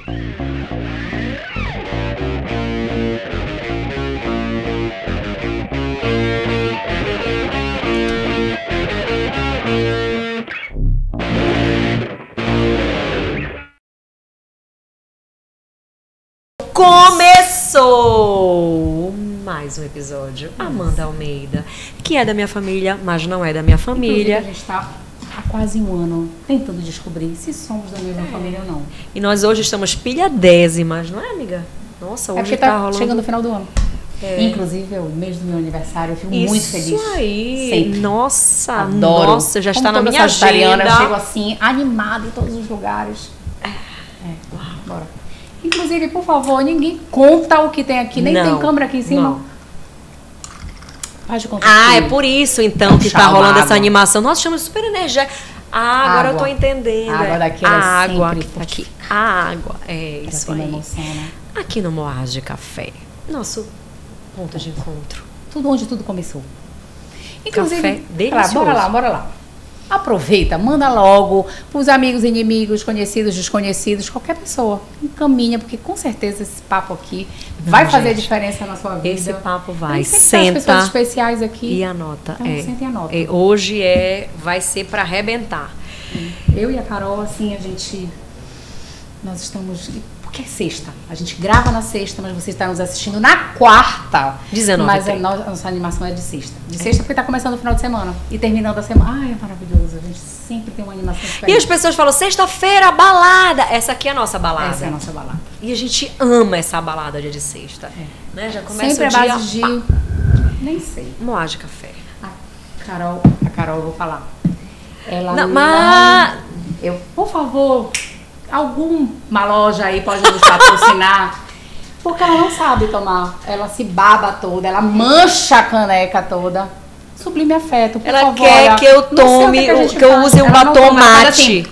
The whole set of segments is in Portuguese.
Começou mais um episódio. Amanda Almeida, que é da minha família, mas não é da minha família. A gente está há quase um ano tentando descobrir se somos da mesma família ou não. E nós hoje estamos pilhadésimas, não é, amiga? Nossa, hoje porque tá rolando... chegando o final do ano. Inclusive, é o mês do meu aniversário, eu fico muito feliz. Isso aí. Sempre. Nossa, adoro. Nossa, já está Como na minha agenda. Eu chego assim, animada em todos os lugares. Bora. Inclusive, por favor, ninguém conta o que tem aqui, nem tem câmera aqui em cima. Não. Pode contar. É por isso então que está rolando essa animação. Nossa, chama super energia. Agora eu tô entendendo. A água daqui é água sempre aqui. A água, é isso aí. Emoção, né? Aqui no Moás de Café, nosso ponto de encontro. Tudo onde tudo começou. Inclusive, café delicioso. Bora lá. Aproveita, manda logo para os amigos, inimigos, conhecidos, desconhecidos, qualquer pessoa. Encaminha, porque com certeza esse papo aqui vai fazer diferença na sua vida. Esse papo vai. Senta. Pessoas especiais aqui. E anota. Então, senta e anota. Hoje vai ser para arrebentar. Eu e a Carol, assim, nós estamos... Porque é sexta. A gente grava na sexta, mas você está nos assistindo na quarta. 19h30. Mas a nossa animação é de sexta. De sexta porque está começando o final de semana. E terminando a semana. Ai, é maravilhoso. A gente sempre tem uma animação diferente. E as pessoas falam, sexta-feira, balada. Essa aqui é a nossa balada. Essa é a nossa balada. E a gente ama essa balada dia de sexta. Né? Já começa sempre o dia... Sempre a base de... Nem sei. Moás de Café. A Carol, eu vou falar. Ela não... por favor... Alguma loja aí pode nos patrocinar, porque ela não sabe tomar, ela se baba toda, ela mancha a caneca toda. Sublime Afeto, por ela favor. Quer que eu tome, que eu use um batom mate. Assim.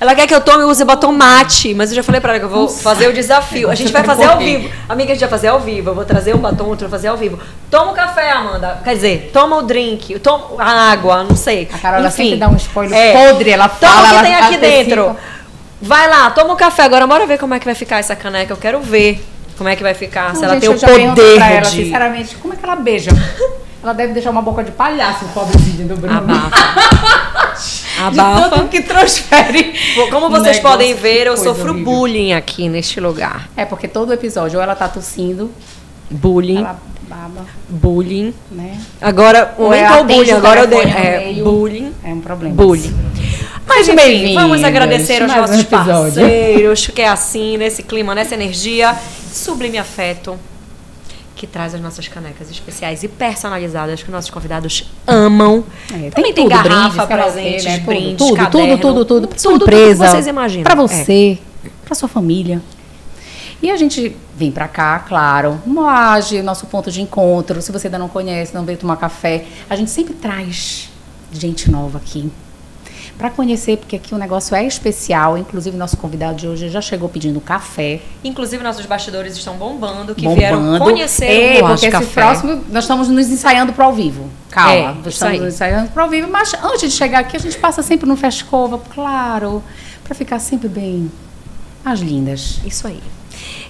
Ela quer que eu tome e use batom mate, mas eu já falei pra ela que eu vou fazer o desafio. A gente vai fazer ao vivo. Amiga, a gente vai fazer ao vivo. Eu vou trazer um batom, outro fazer ao vivo. Toma o café, Amanda. Quer dizer, toma o drink, toma a água, não sei. A Carol, ela enfim, sempre dá um spoiler podre, ela fala. Toma o que tem aqui dentro. Vai lá, toma um café. Agora bora ver como é que vai ficar essa caneca. Eu quero ver como é que vai ficar. Se ela tem o poder pra ela, sinceramente, como é que ela beija? Ela deve deixar uma boca de palhaço, o pobrezinho do Bruno. Abafa. De tanto que transfere. Como vocês podem ver, eu sofro bullying aqui neste lugar. É, porque todo episódio, ou ela tá tossindo. Bullying. Ela baba. Bullying. Né? Agora, aumentou o bullying. Agora eu dei. Bullying. É um problema. Bullying. Mas enfim, vamos agradecer aos nossos parceiros, que é assim, nesse clima, nessa energia. Sublime Afeto, que traz as nossas canecas especiais e personalizadas que nossos convidados amam. Também tem garrafa, presentes, né? Brindes, tudo. Pra sua empresa, que vocês imaginam. Pra você, pra sua família. E a gente vem pra cá, claro, Moage, nosso ponto de encontro. Se você ainda não conhece, não veio tomar café, a gente sempre traz gente nova aqui. Para conhecer, porque aqui o negócio é especial. Inclusive, nosso convidado de hoje já chegou pedindo café. Inclusive, nossos bastidores estão bombando, vieram conhecer o porque café. Esse próximo, nós estamos nos ensaiando para ao vivo. Calma, nós estamos nos ensaiando para ao vivo. Mas antes de chegar aqui, a gente passa sempre no Fescova, claro, para ficar sempre bem as lindas. Isso aí.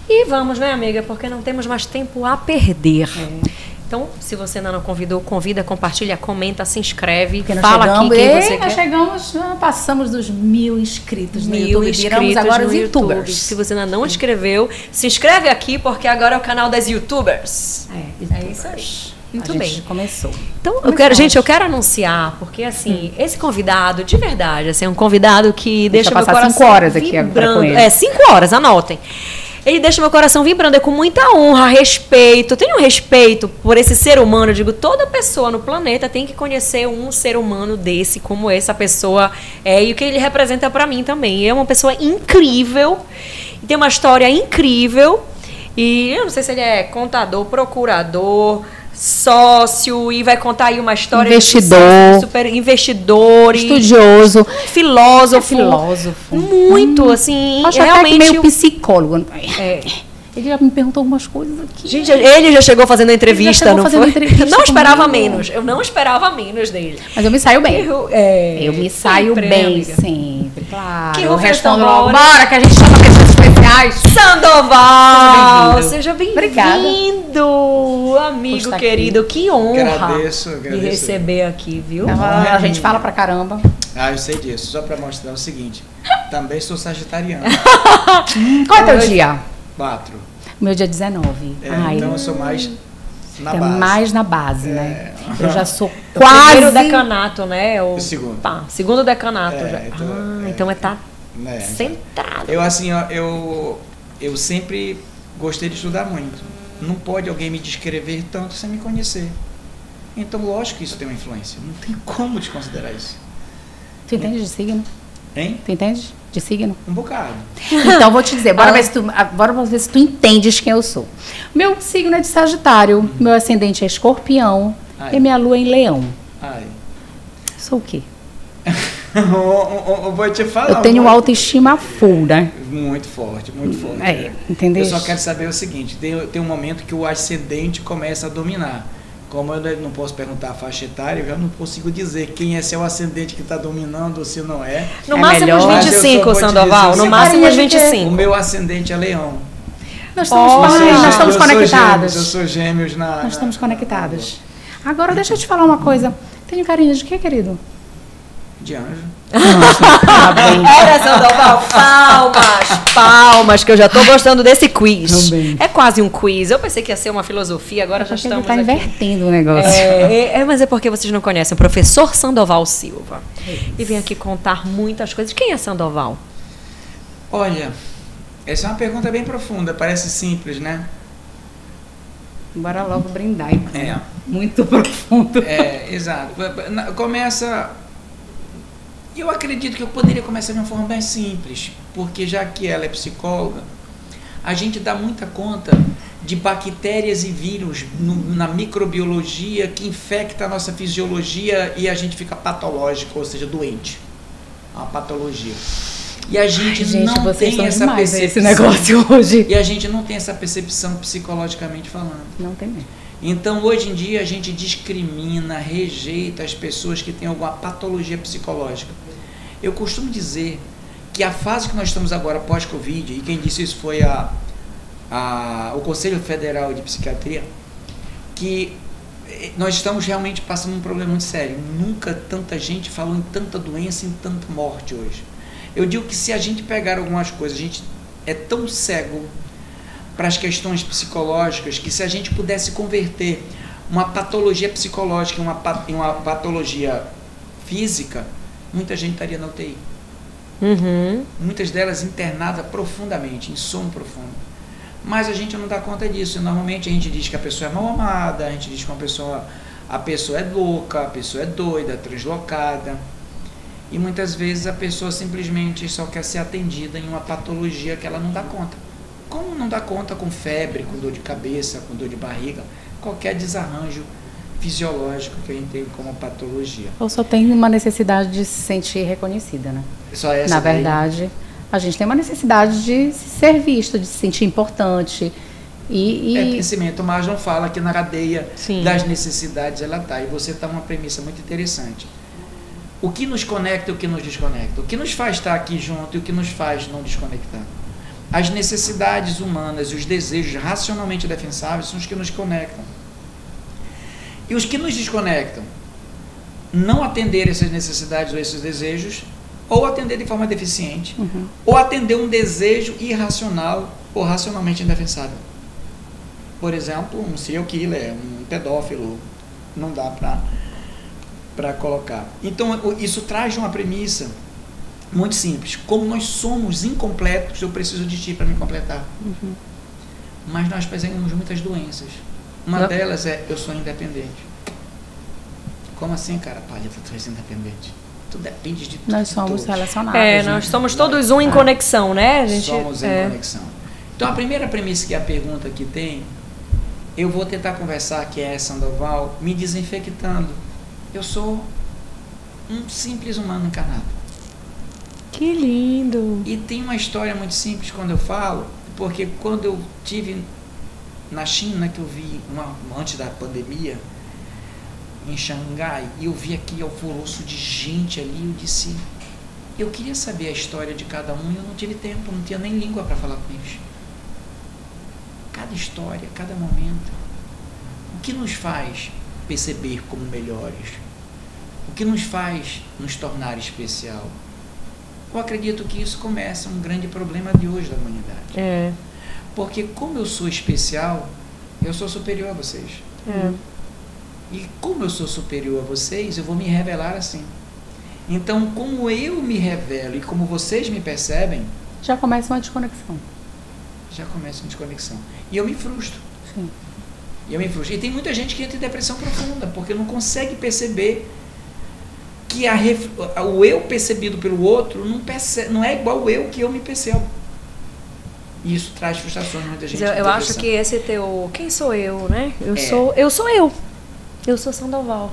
E vamos, né, amiga? Porque não temos mais tempo a perder. Então, se você ainda não convidou, convida, compartilha, comenta, se inscreve, fala aqui quem você quer. Nós passamos dos 1000 inscritos no YouTube. 1000 inscritos agora no os YouTube. YouTubers. Se você ainda não inscreveu, se inscreve aqui, porque agora é o canal das YouTubers. É isso aí. Muito bem. A gente começou. Então, eu quero anunciar, porque assim, esse convidado, de verdade, assim, é um convidado que deixa meu coração 5 horas aqui agora com ele. 5 horas, anotem. Ele deixa meu coração vibrando, é com muita honra, respeito. Eu tenho respeito por esse ser humano. Eu digo, toda pessoa no planeta tem que conhecer um ser humano desse, como essa pessoa é, e o que ele representa para mim também. É uma pessoa incrível, tem uma história incrível. E eu não sei se ele é contador, procurador, sócio, e vai contar aí uma história investidor, super investidor, estudioso, filósofo, muito assim, acho realmente até meio psicólogo. Ele já me perguntou algumas coisas aqui. Gente, ele já chegou fazendo entrevista, não foi? Entrevista não esperava menos. Eu não esperava menos dele. Mas eu me saio bem. Eu me saio bem, sempre. sempre, claro. Que eu vocês respondo estão logo. agora? Bora, que a gente chama pessoas especiais. Sandoval! Seja Seja Obrigada. bem-vindo, amigo Por estar querido. Que honra Agradeço. me receber aqui, viu? A gente fala pra caramba. Ah, eu sei disso. Só para mostrar o seguinte. Também sou sagitariano. Qual é teu dia? 4. Meu dia 19. Ai, Então eu sou mais na é base. mais na base, né? Eu já sou O quase... primeiro decanato, né? O segundo. Tá, segundo decanato. É, já. então, Então tá Né? centrado. Eu assim, ó, eu sempre gostei de estudar muito. Não pode alguém me descrever tanto sem me conhecer. Então, lógico que isso tem uma influência. Não tem como desconsiderar isso. Tu entende de signo? Hein? Tu entende de signo? Um bocado. Então, vou te dizer, bora ver se tu entendes quem eu sou. Meu signo é de Sagitário, meu ascendente é Escorpião Ai. e minha lua é em Leão. Ai. Sou o quê? Eu vou te falar. Eu tenho autoestima full, né? Muito forte, muito forte. Entendeu? Eu só quero saber o seguinte, tem um momento que o ascendente começa a dominar. Como eu não posso perguntar a faixa etária, eu já não consigo dizer quem é seu ascendente que está dominando ou se não é. No É máximo melhor. uns Mas eu só 25, vou te Sandoval. dizer No o máximo uns seguinte, O 25. meu ascendente é leão. Nós estamos, Olha, nós estamos Eu sou conectados. gêmeos, eu sou gêmeos na... Nós estamos conectados. Agora, deixa eu te falar uma coisa. Tenho carinho de quê, querido? De anjo. Tá bem. Olha, Sandoval, palmas, que eu já tô gostando desse quiz. Também. É quase um quiz. Eu pensei que ia ser uma filosofia, agora já Porque ele estamos tá aqui. invertendo o negócio. Mas é porque vocês não conhecem o professor Sandoval Silva. E vem aqui contar muitas coisas. Quem é Sandoval? Olha, essa é uma pergunta bem profunda, parece simples, né? Bora logo brindar, então. É. Muito profundo. É, exato. Começa... Eu acredito que eu poderia começar de uma forma mais simples, porque já que ela é psicóloga, a gente dá muita conta de bactérias e vírus na microbiologia que infecta a nossa fisiologia e a gente fica patológico, ou seja, doente. Uma patologia. E a gente, não vocês tem são essa demais percepção. esse negócio hoje. E a gente não tem essa percepção psicologicamente falando. Não tem mesmo. Então, hoje em dia, a gente discrimina, rejeita as pessoas que têm alguma patologia psicológica. Eu costumo dizer que a fase que nós estamos agora pós-Covid, e quem disse isso foi o Conselho Federal de Psiquiatria, que nós estamos realmente passando um problema muito sério. Nunca tanta gente falou em tanta doença, em tanta morte hoje. Eu digo que se a gente pegar algumas coisas, a gente é tão cego para as questões psicológicas que se a gente pudesse converter uma patologia psicológica em uma patologia física, muita gente estaria na UTI. Muitas delas internadas profundamente, em sono profundo. Mas a gente não dá conta disso. Normalmente a gente diz que a pessoa é mal amada, a gente diz que a pessoa é louca, a pessoa é doida, translocada. E muitas vezes a pessoa simplesmente só quer ser atendida em uma patologia que ela não dá conta. Como não dá conta com febre, com dor de cabeça, com dor de barriga, qualquer desarranjo fisiológico que a gente tem como patologia. Ou só tem uma necessidade de se sentir reconhecida, né? Só essa Na daí. verdade, a gente tem uma necessidade de ser visto, de se sentir importante. É crescimento, mas não fala que na cadeia Sim. das necessidades ela está. E você está uma premissa muito interessante. O que nos conecta e o que nos desconecta? O que nos faz estar aqui junto e o que nos faz não desconectar? As necessidades humanas e os desejos racionalmente defensáveis são os que nos conectam. E os que nos desconectam? Não atender essas necessidades ou esses desejos, ou atender de forma deficiente, ou atender um desejo irracional ou racionalmente indefensável. Por exemplo, um serial killer, um pedófilo, não dá para colocar. Então, isso traz uma premissa muito simples. Como nós somos incompletos, eu preciso de ti para me completar. Mas nós apresentamos muitas doenças. Uma delas é, eu sou independente. Como assim, cara? Palheta, tu és independente. Tu dependes de tudo. Nós somos relacionados. Nós né? somos todos um em conexão, né? A gente, Somos em conexão. Então, a primeira premissa que a pergunta que tem, eu vou tentar conversar, que é Sandoval, me desinfectando. Eu sou um simples humano encarnado. Que lindo. E tem uma história muito simples quando eu falo, porque quando eu tive na China, que eu vi antes da pandemia, em Xangai, e eu vi aquele alvoroço de gente ali, eu disse, Eu queria saber a história de cada um e eu não tive tempo, não tinha nem língua para falar com eles. Cada história, cada momento. O que nos faz perceber como melhores? O que nos faz nos tornar especial? Eu acredito que isso começa um grande problema de hoje da humanidade. Porque como eu sou especial, eu sou superior a vocês. E como eu sou superior a vocês, eu vou me revelar assim. Então, como eu me revelo e como vocês me percebem, já começa uma desconexão. Já começa uma desconexão. E eu me frustro. Sim. E tem muita gente que entra em depressão profunda, porque não consegue perceber que o eu percebido pelo outro não é igual o eu que eu me percebo. E isso traz frustrações em muita gente. Eu acho que esse teu... Quem sou eu, né? Eu sou eu. Eu sou Sandoval.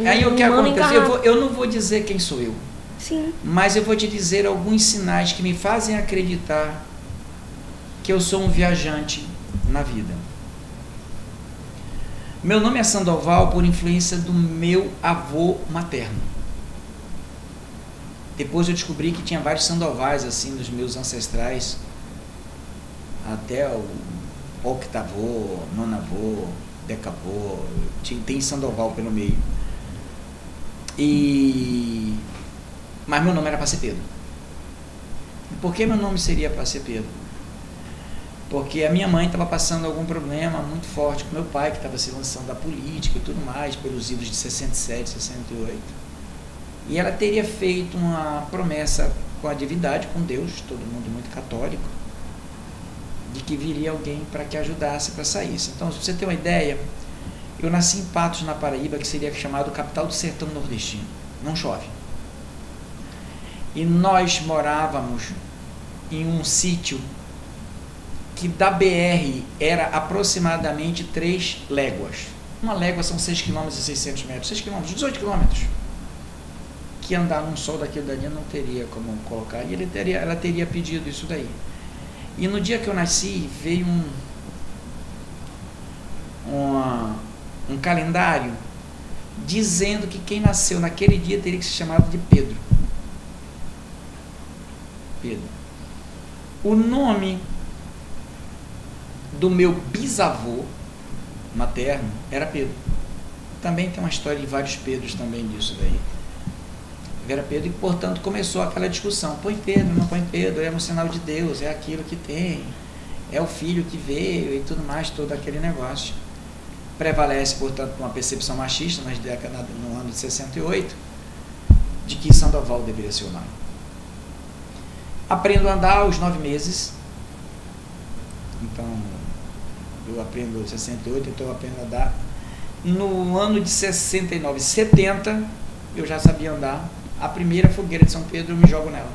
Aí o que acontece? Eu não vou dizer quem sou eu. Sim. Mas eu vou te dizer alguns sinais que me fazem acreditar que eu sou um viajante na vida. Meu nome é Sandoval por influência do meu avô materno. Depois eu descobri que tinha vários Sandovais assim dos meus ancestrais, até o octavô, nonavô, decavô, tem Sandoval pelo meio. Mas meu nome era para ser Pedro. Por que meu nome seria para ser Pedro? Porque a minha mãe estava passando algum problema muito forte com meu pai, que estava se lançando da política e tudo mais, pelos idos de 67, 68. E ela teria feito uma promessa com a divindade, com Deus, todo mundo muito católico, de que viria alguém para que ajudasse, para saísse. Então, se você tem uma ideia, eu nasci em Patos, na Paraíba, que seria chamado capital do sertão nordestino. Não chove. E nós morávamos em um sítio que da BR era aproximadamente 3 léguas. Uma légua são 6 km e 600 metros. 6 km, 18 km. Que andar num sol daquele dali não teria como colocar. E ela teria pedido isso daí. E no dia que eu nasci, veio um calendário dizendo que quem nasceu naquele dia teria que ser chamado de Pedro. Pedro. O nome do meu bisavô materno era Pedro. Também tem uma história de vários Pedros também disso daí. Era Pedro e, portanto, começou aquela discussão. Põe Pedro, não põe Pedro, é um sinal de Deus, é aquilo que tem, é o filho que veio e tudo mais, todo aquele negócio. Prevalece, portanto, uma percepção machista no ano de 68, de que Sandoval deveria ser o nome. Aprendo a andar aos 9 meses. Então, eu aprendo em 68, então eu aprendo a andar. No ano de 69, 70, eu já sabia andar. A primeira fogueira de São Pedro, eu me jogo nela.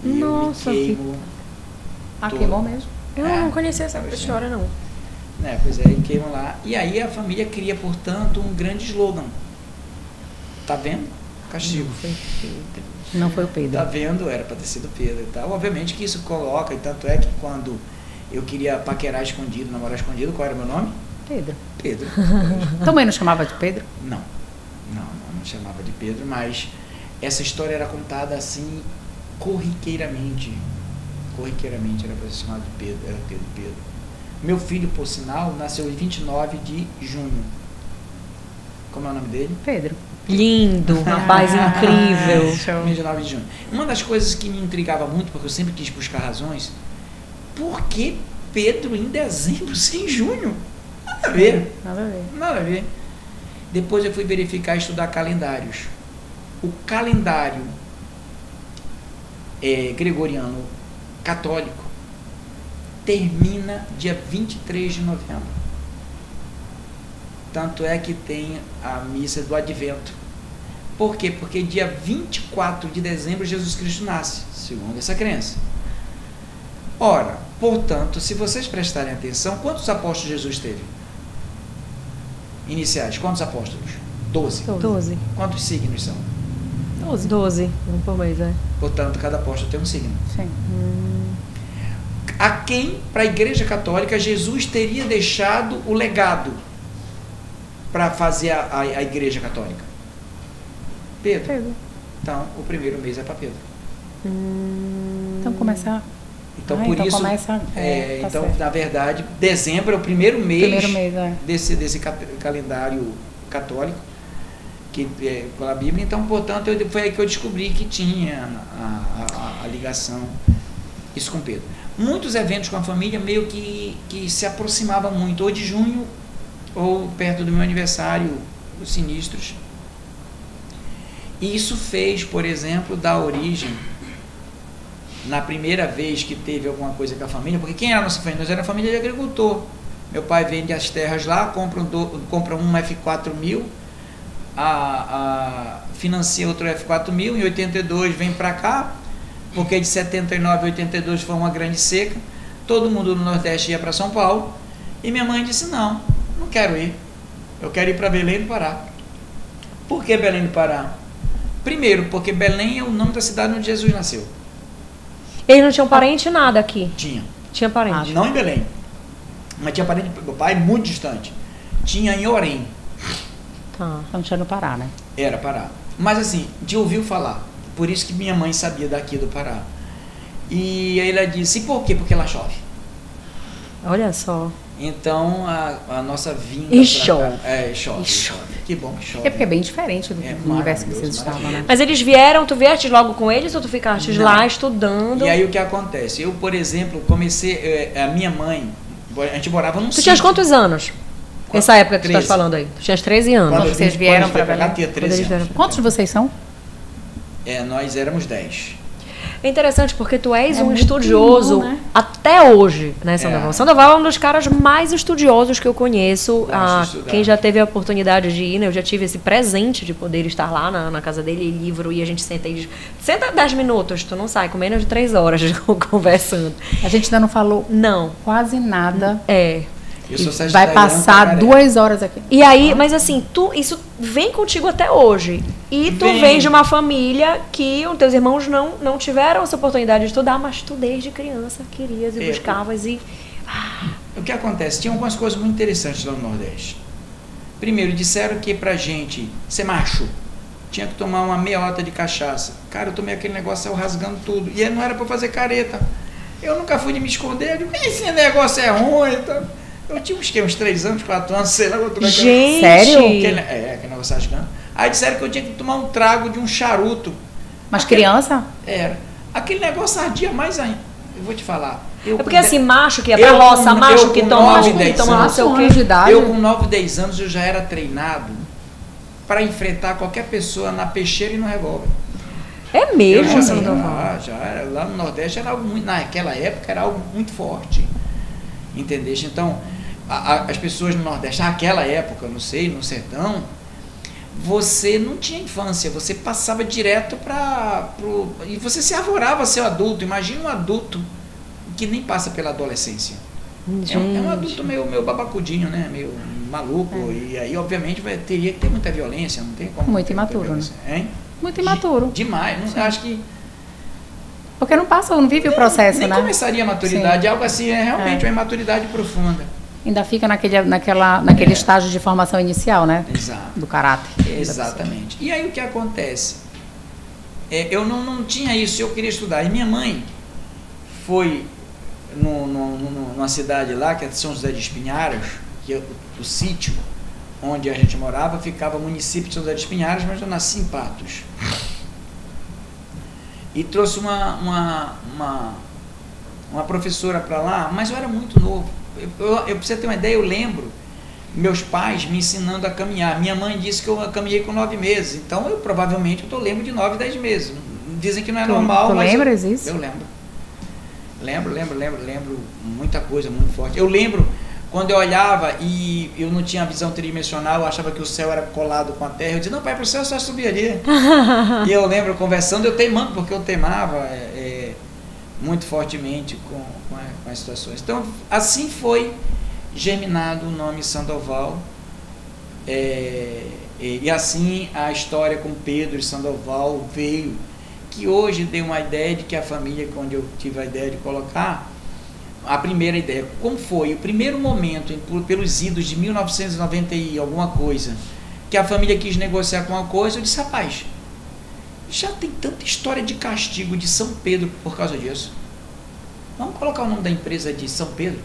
E nossa, eu me queimo. Queimou mesmo? Eu não conhecia essa história, não. Pois é, queimam lá. E aí a família cria, portanto, um grande slogan. Tá vendo? Castigo. Não foi o Pedro. Tá vendo? Era para ter sido Pedro e tal. Obviamente que isso coloca, e tanto é que quando eu queria paquerar escondido, namorar escondido, qual era o meu nome? Pedro. Pedro. Tua mãe não chamava de Pedro? Não chamava de Pedro, mas essa história era contada assim, corriqueiramente. Corriqueiramente era para ser chamado de Pedro, era Pedro. Meu filho, por sinal, nasceu em 29 de junho. Como é o nome dele? Pedro. Lindo, rapaz, incrível. 29 de junho. Uma das coisas que me intrigava muito, porque eu sempre quis buscar razões, por que Pedro em dezembro, sem junho? Nada a ver. Nada a ver. Depois eu fui verificar e estudar calendários. O calendário gregoriano católico termina dia 23 de novembro. Tanto é que tem a missa do Advento. Por quê? Porque dia 24 de dezembro Jesus Cristo nasce, segundo essa crença. Ora, portanto, se vocês prestarem atenção, quantos apóstolos Jesus teve? Iniciais, quantos apóstolos? 12. 12. Quantos signos são? 12. Um por mês, Portanto, cada apóstolo tem um signo. Sim. A quem, para a Igreja Católica, Jesus teria deixado o legado para fazer a Igreja Católica? Pedro. Então, o primeiro mês é para Pedro. Então começa... Então, Ah, por então isso, começa- tá então, certo. na verdade, dezembro é o primeiro mês, é. desse calendário católico, que é pela Bíblia. Então, portanto, foi aí que eu descobri que tinha a ligação, isso com Pedro. Muitos eventos com a família meio que se aproximavam muito, ou de junho, ou perto do meu aniversário, os sinistros. E isso fez, por exemplo, dar origem, na primeira vez que teve alguma coisa com a família, porque quem era a nossa família? Nós era família de agricultor. Meu pai vende as terras lá, compra um F4000, financia outro F4000, em 82 vem para cá, porque de 79 a 82 foi uma grande seca, todo mundo no Nordeste ia para São Paulo, e minha mãe disse, não quero ir, eu quero ir para Belém do Pará. Por que Belém do Pará? Primeiro, porque Belém é o nome da cidade onde Jesus nasceu. Eles não tinham parente nada aqui? Tinha parente. não em Belém, mas tinha parente do meu pai muito distante, tinha em Orém. Tá. Não tinha no Pará, né? Era Pará, mas assim, de ouvir falar, por isso que minha mãe sabia daqui do Pará. E aí ela disse, e por quê? Porque lá chove. Olha só. Então a nossa vinda E pra chove. cá, chove. E chove. Que bom que chove. É porque é bem diferente do universo que vocês estavam, né? Mas eles vieram, tu vieste logo com eles ou tu ficaste lá estudando? E aí o que acontece? Eu, por exemplo, comecei, a minha mãe, a gente morava num sítio. Tu tinhas quantos anos? Nessa época que tu 13. estás falando aí? Tu tinhas 13 anos. Quando vocês vieram pra cá, Belém? tinha 13 anos. Quantos de vocês são? Nós éramos 10. É interessante porque tu és um muito estudioso bom, né? até hoje, né, Sandoval? Sandoval é um dos caras mais estudiosos que eu conheço. Quem já teve a oportunidade de ir, né? Eu já tive esse presente de poder estar lá na casa dele, livro, e a gente senta 10 minutos, tu não sai com menos de 3 horas conversando. A gente ainda não falou Não. quase nada. Eu sou Vai sagitariano, passar careca. 2 horas aqui. E aí, mas assim, isso vem contigo até hoje. E tu vem de uma família que os teus irmãos não tiveram essa oportunidade de estudar, mas tu desde criança querias e buscavas e... O que acontece? Tinha algumas coisas muito interessantes lá no Nordeste. Primeiro, disseram que pra gente ser macho, tinha que tomar uma meiota de cachaça. Cara, eu tomei aquele negócio, eu rasgando tudo. E aí não era pra fazer careta. Eu nunca fui de me esconder. Eu digo, esse negócio é ruim. Então... Eu tinha uns 3 anos, 4 anos, sei lá. Gente! Sério? Aquele negócio rasgando. Aí disseram que eu tinha que tomar um trago de um charuto. Mas criança? Era. Aquele negócio ardia mais ainda. Eu vou te falar. É porque assim, macho que ia pra roça, macho que toma não sei o quê. De idade. Eu com 9, 10 anos eu já era treinado para enfrentar qualquer pessoa na peixeira e no revólver. É mesmo, já era, lá no Nordeste era algo muito, naquela época era algo muito forte. Entendeste? Então, as pessoas no Nordeste, naquela época, não sei, no sertão, você não tinha infância, você passava direto e você se arvorava a ser adulto. Imagina um adulto que nem passa pela adolescência. É um adulto meio babacudinho, né? Meio maluco. E aí, obviamente, teria que ter muita violência, não tem como. Muito imaturo, né? Hein? Muito imaturo. Demais. Não, acho que... Porque não vive o processo, nem né? começaria a maturidade. Algo assim, é realmente uma imaturidade profunda. Ainda fica naquele estágio de formação inicial, né? Exato. Do caráter. Exatamente. E aí o que acontece? Eu não tinha isso, eu queria estudar. E minha mãe foi numa cidade lá, que é São José de Espinharas, que é o sítio onde a gente morava, ficava o município de São José de Espinharas, mas eu nasci em Patos. E trouxe uma professora para lá, mas eu era muito novo. Eu, pra você ter uma ideia, eu lembro meus pais me ensinando a caminhar. Minha mãe disse que eu caminhei com 9 meses, então eu provavelmente lembro de 9, 10 meses. Dizem que não é normal, tu mas lembras isso? Eu lembro. Lembro muita coisa, muito forte. Eu lembro quando eu olhava e eu não tinha visão tridimensional, eu achava que o céu era colado com a terra. Eu dizia, não, pai, para o céu só subir ali. E eu lembro conversando, eu teimando, porque eu teimava muito fortemente com as situações. Então, assim foi germinado o nome Sandoval. E assim a história com Pedro e Sandoval veio, que hoje deu uma ideia de que a família, quando eu tive a ideia de colocar, a primeira ideia, como foi o primeiro momento, pelos idos de 1990 e alguma coisa, que a família quis negociar com uma coisa, eu disse, rapaz, Já tem tanta história de castigo de São Pedro por causa disso. Vamos colocar o nome da empresa de São Pedro.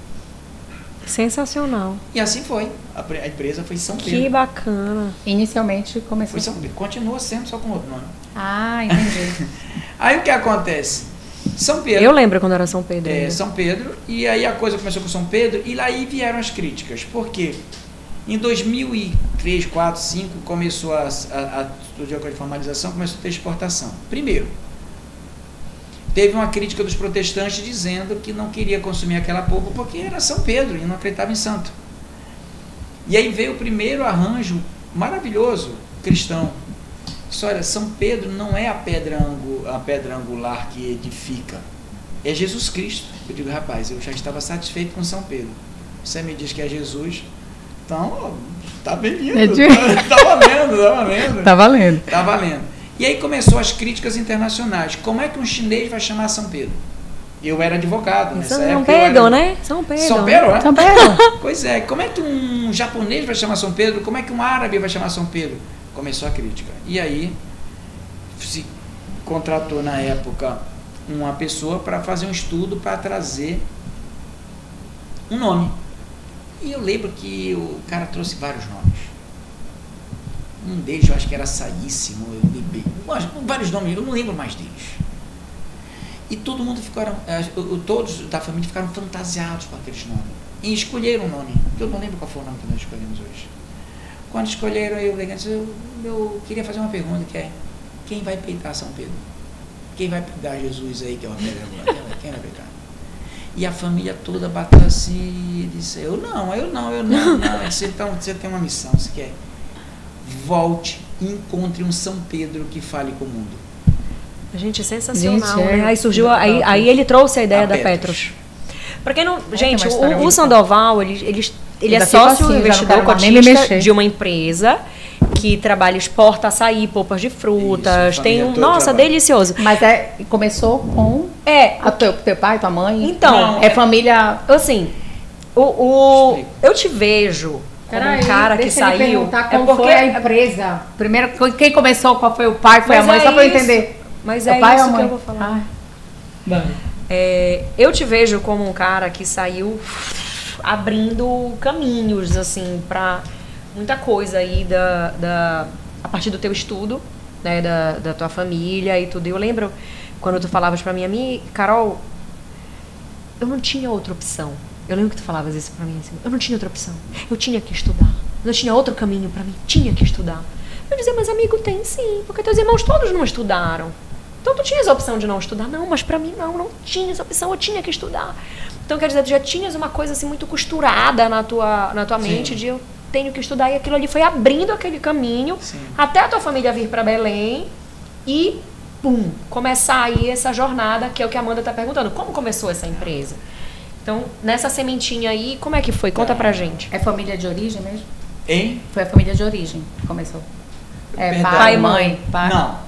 Sensacional. E assim foi. A empresa foi São Pedro. Que bacana. Inicialmente começou. Foi São Pedro. Continua sendo só com outro nome. Ah, entendi. Aí o que acontece? São Pedro. Eu lembro quando era São Pedro. São Pedro. E aí a coisa começou com São Pedro. E aí vieram as críticas. Por quê? Em 2003, 4, 5, começou o dia de formalização, começou a ter exportação. Primeiro, teve uma crítica dos protestantes dizendo que não queria consumir aquela polpa porque era São Pedro e não acreditava em santo. E aí veio o primeiro arranjo maravilhoso cristão. Olha, São Pedro não é a pedra angular que edifica, é Jesus Cristo. Eu digo, rapaz, eu já estava satisfeito com São Pedro. Você me diz que é Jesus, então tá bem-vindo. Tá valendo. Tá valendo. E aí começou as críticas internacionais. Como é que um chinês vai chamar São Pedro? Eu era advogado nessa época. São Pedro, né? São Pedro. São Pedro, né? São Pedro. Pois é. Como é que um japonês vai chamar São Pedro? Como é que um árabe vai chamar São Pedro? Começou a crítica. E aí se contratou na época uma pessoa para fazer um estudo para trazer um nome. E eu lembro que o cara trouxe vários nomes. Um deles eu acho que era Saíssimo, vários nomes, eu não lembro mais deles. E todo mundo todos da família ficaram fantasiados com aqueles nomes. E escolheram um nome. Eu não lembro qual foi o nome que nós escolhemos hoje. Quando escolheram, eu queria fazer uma pergunta que é: quem vai peitar São Pedro? Quem vai pegar Jesus aí, que é uma pedra agora? Quem vai peitar? E a família toda bateu assim e disse: eu não. Então você tem uma missão, você quer? Volte e encontre um São Pedro que fale com o mundo. Gente, sensacional, né? Aí surgiu, aí ele trouxe a ideia da Petros. Pra quem não... Gente, o Sandoval, ele é sócio investidor cotista de uma empresa que trabalha, exporta açaí, polpas de frutas, isso, tem nossa, delicioso. Mas começou com teu pai, tua mãe? Então... É família... Assim, eu te vejo... Como um cara que saiu. Como foi a empresa. Primeiro, quem começou, qual foi o pai, foi a mãe, só para eu entender. Mas é pai isso que eu vou falar. Eu te vejo como um cara que saiu abrindo caminhos, assim, para muita coisa aí a partir do teu estudo, né, da tua família e tudo. E eu lembro quando tu falavas para mim, Carol, eu não tinha outra opção. Eu lembro que tu falavas isso pra mim, assim, eu não tinha outra opção, eu tinha que estudar, não tinha outro caminho pra mim, tinha que estudar. Eu dizia, mas amigo, tem sim, porque teus irmãos todos não estudaram. Então tu tinhas a opção de não estudar? Não, mas pra mim não tinha essa opção, eu tinha que estudar. Então quer dizer, tu já tinhas uma coisa assim muito costurada na tua mente de eu tenho que estudar, e aquilo ali foi abrindo aquele caminho até a tua família vir pra Belém e, pum, começar aí essa jornada, que é o que a Amanda tá perguntando, como começou essa empresa? Então, nessa sementinha aí, como é que foi? Conta pra gente. É família de origem mesmo? Hein? Foi a família de origem que começou. Pai e mãe. Pai. Não.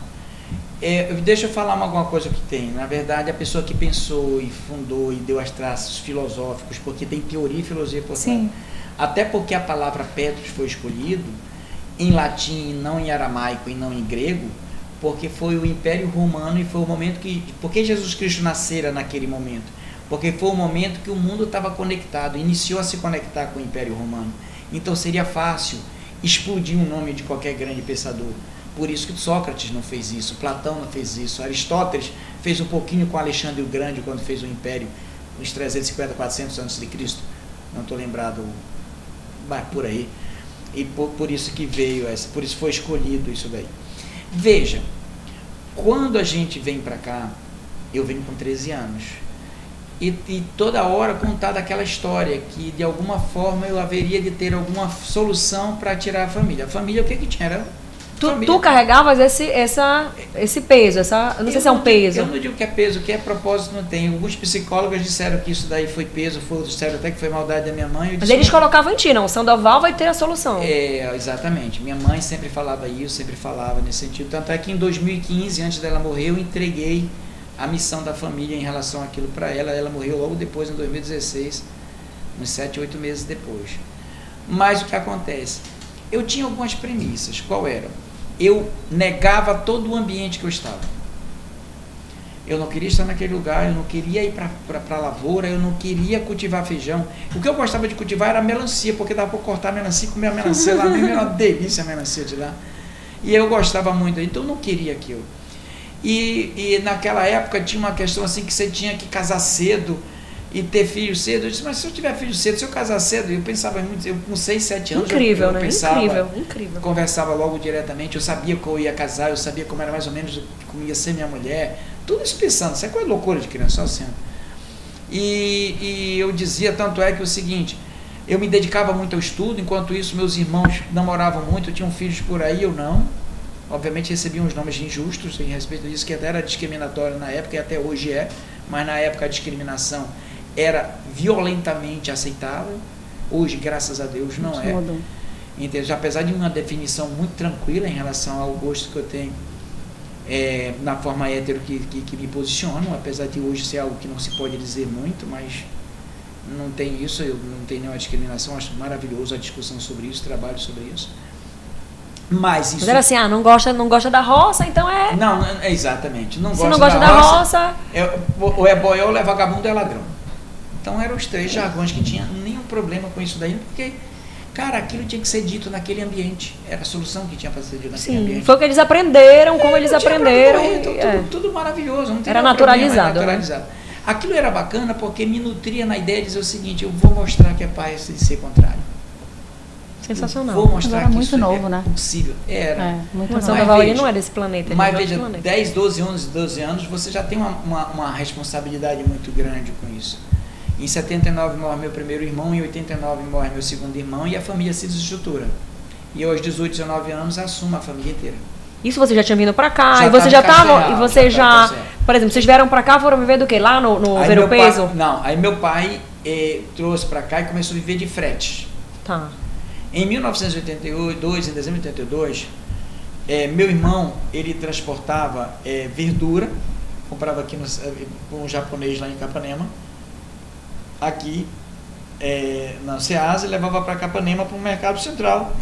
Deixa eu falar alguma coisa que tem. Na verdade, a pessoa que pensou e fundou e deu as traços filosóficos, porque tem teoria e filosofia por trás. Até porque a palavra Petros foi escolhido em latim, não em aramaico e não em grego, porque foi o Império Romano e foi o momento que... Por que Jesus Cristo nascera naquele momento? Porque foi o momento que o mundo estava conectado, iniciou a se conectar com o Império Romano. Então seria fácil explodir o nome de qualquer grande pensador. Por isso que Sócrates não fez isso, Platão não fez isso, Aristóteles fez um pouquinho com Alexandre o Grande quando fez o Império, uns 350, 400 antes de Cristo. Não estou lembrado, mas por aí. E por isso que veio por isso foi escolhido isso daí. Veja, quando a gente vem para cá, eu venho com 13 anos. E toda hora contar daquela história que de alguma forma eu haveria de ter alguma solução para tirar a família. A família, o que tinha? Era tu carregavas esse peso, eu não sei se é um peso. Eu não digo que é peso, que é propósito, não tem. Alguns psicólogos disseram que isso daí foi peso, outros disseram até que foi maldade da minha mãe. Mas eles colocavam em ti, não, o Sandoval vai ter a solução. Exatamente. Minha mãe sempre falava isso, sempre falava nesse sentido. Tanto é que em 2015, antes dela morrer, eu entreguei a missão da família em relação àquilo para ela. Ela morreu logo depois, em 2016, uns 7, 8 meses depois. Mas o que acontece? Eu tinha algumas premissas. Qual era? eu negava todo o ambiente que eu estava. Eu não queria estar naquele lugar, eu não queria ir para a lavoura, eu não queria cultivar feijão. O que eu gostava de cultivar era melancia, porque dava para cortar a melancia e comer a melancia lá, mesmo era uma delícia a melancia de lá. E eu gostava muito, então eu não queria aquilo. E naquela época tinha uma questão assim que você tinha que casar cedo e ter filho cedo. Eu disse, mas se eu tiver filho cedo, se eu casar cedo, eu pensava muito, eu com 6, 7 anos, incrível, eu né? pensava, Incrível. Conversava logo diretamente, eu sabia que eu ia casar, eu sabia como era mais ou menos como ia ser minha mulher, tudo isso pensando, isso é coisa loucura de criança, só sendo. E eu dizia, tanto é que o seguinte, eu me dedicava muito ao estudo, enquanto isso meus irmãos namoravam muito, tinham filhos por aí, eu não. Obviamente recebiam uns nomes injustos em respeito disso, que até era discriminatório na época e até hoje é, mas na época a discriminação era violentamente aceitável, hoje, graças a Deus, não é. Entende? Apesar de uma definição muito tranquila em relação ao gosto que eu tenho na forma hétero que me posicionam, apesar de hoje ser algo que não se pode dizer muito, mas não tem isso, eu não tenho nenhuma discriminação, acho maravilhoso a discussão sobre isso, trabalho sobre isso. Mas isso... era assim, não gosta da roça, então é... Não, exatamente. Se não gosta da roça... Ou é boió, ou é vagabundo, é ladrão. Então eram os 3 jargões que tinha nenhum problema com isso daí, porque, cara, aquilo tinha que ser dito naquele ambiente. Era a solução que tinha para ser dito naquele ambiente. Foi o que eles aprenderam, como eles aprenderam. Tudo maravilhoso. Não era naturalizado. Aquilo era bacana porque me nutria na ideia de dizer o seguinte, eu vou mostrar que é paz de ser contrário. Sensacional. Vou mostrar que muito isso novo, é né? possível. Era. Muito novo. São Paulo não é desse planeta. Mas veja, 10, 12 anos, você já tem uma responsabilidade muito grande com isso. Em 79 morre meu primeiro irmão, em 89 morre meu segundo irmão e a família se desestrutura. E eu, aos 18, 19 anos, assumo a família inteira. Isso você já tinha vindo pra cá, e você já estava, e você já, por exemplo, vocês vieram pra cá, foram viver do quê? Lá no Ver o Peso? Não, aí meu pai trouxe pra cá e começou a viver de frete. Tá. Em 1982, em dezembro de 82, meu irmão, ele transportava verdura, comprava aqui com um japonês lá em Capanema, aqui na Ceasa, e levava para Capanema para o mercado central.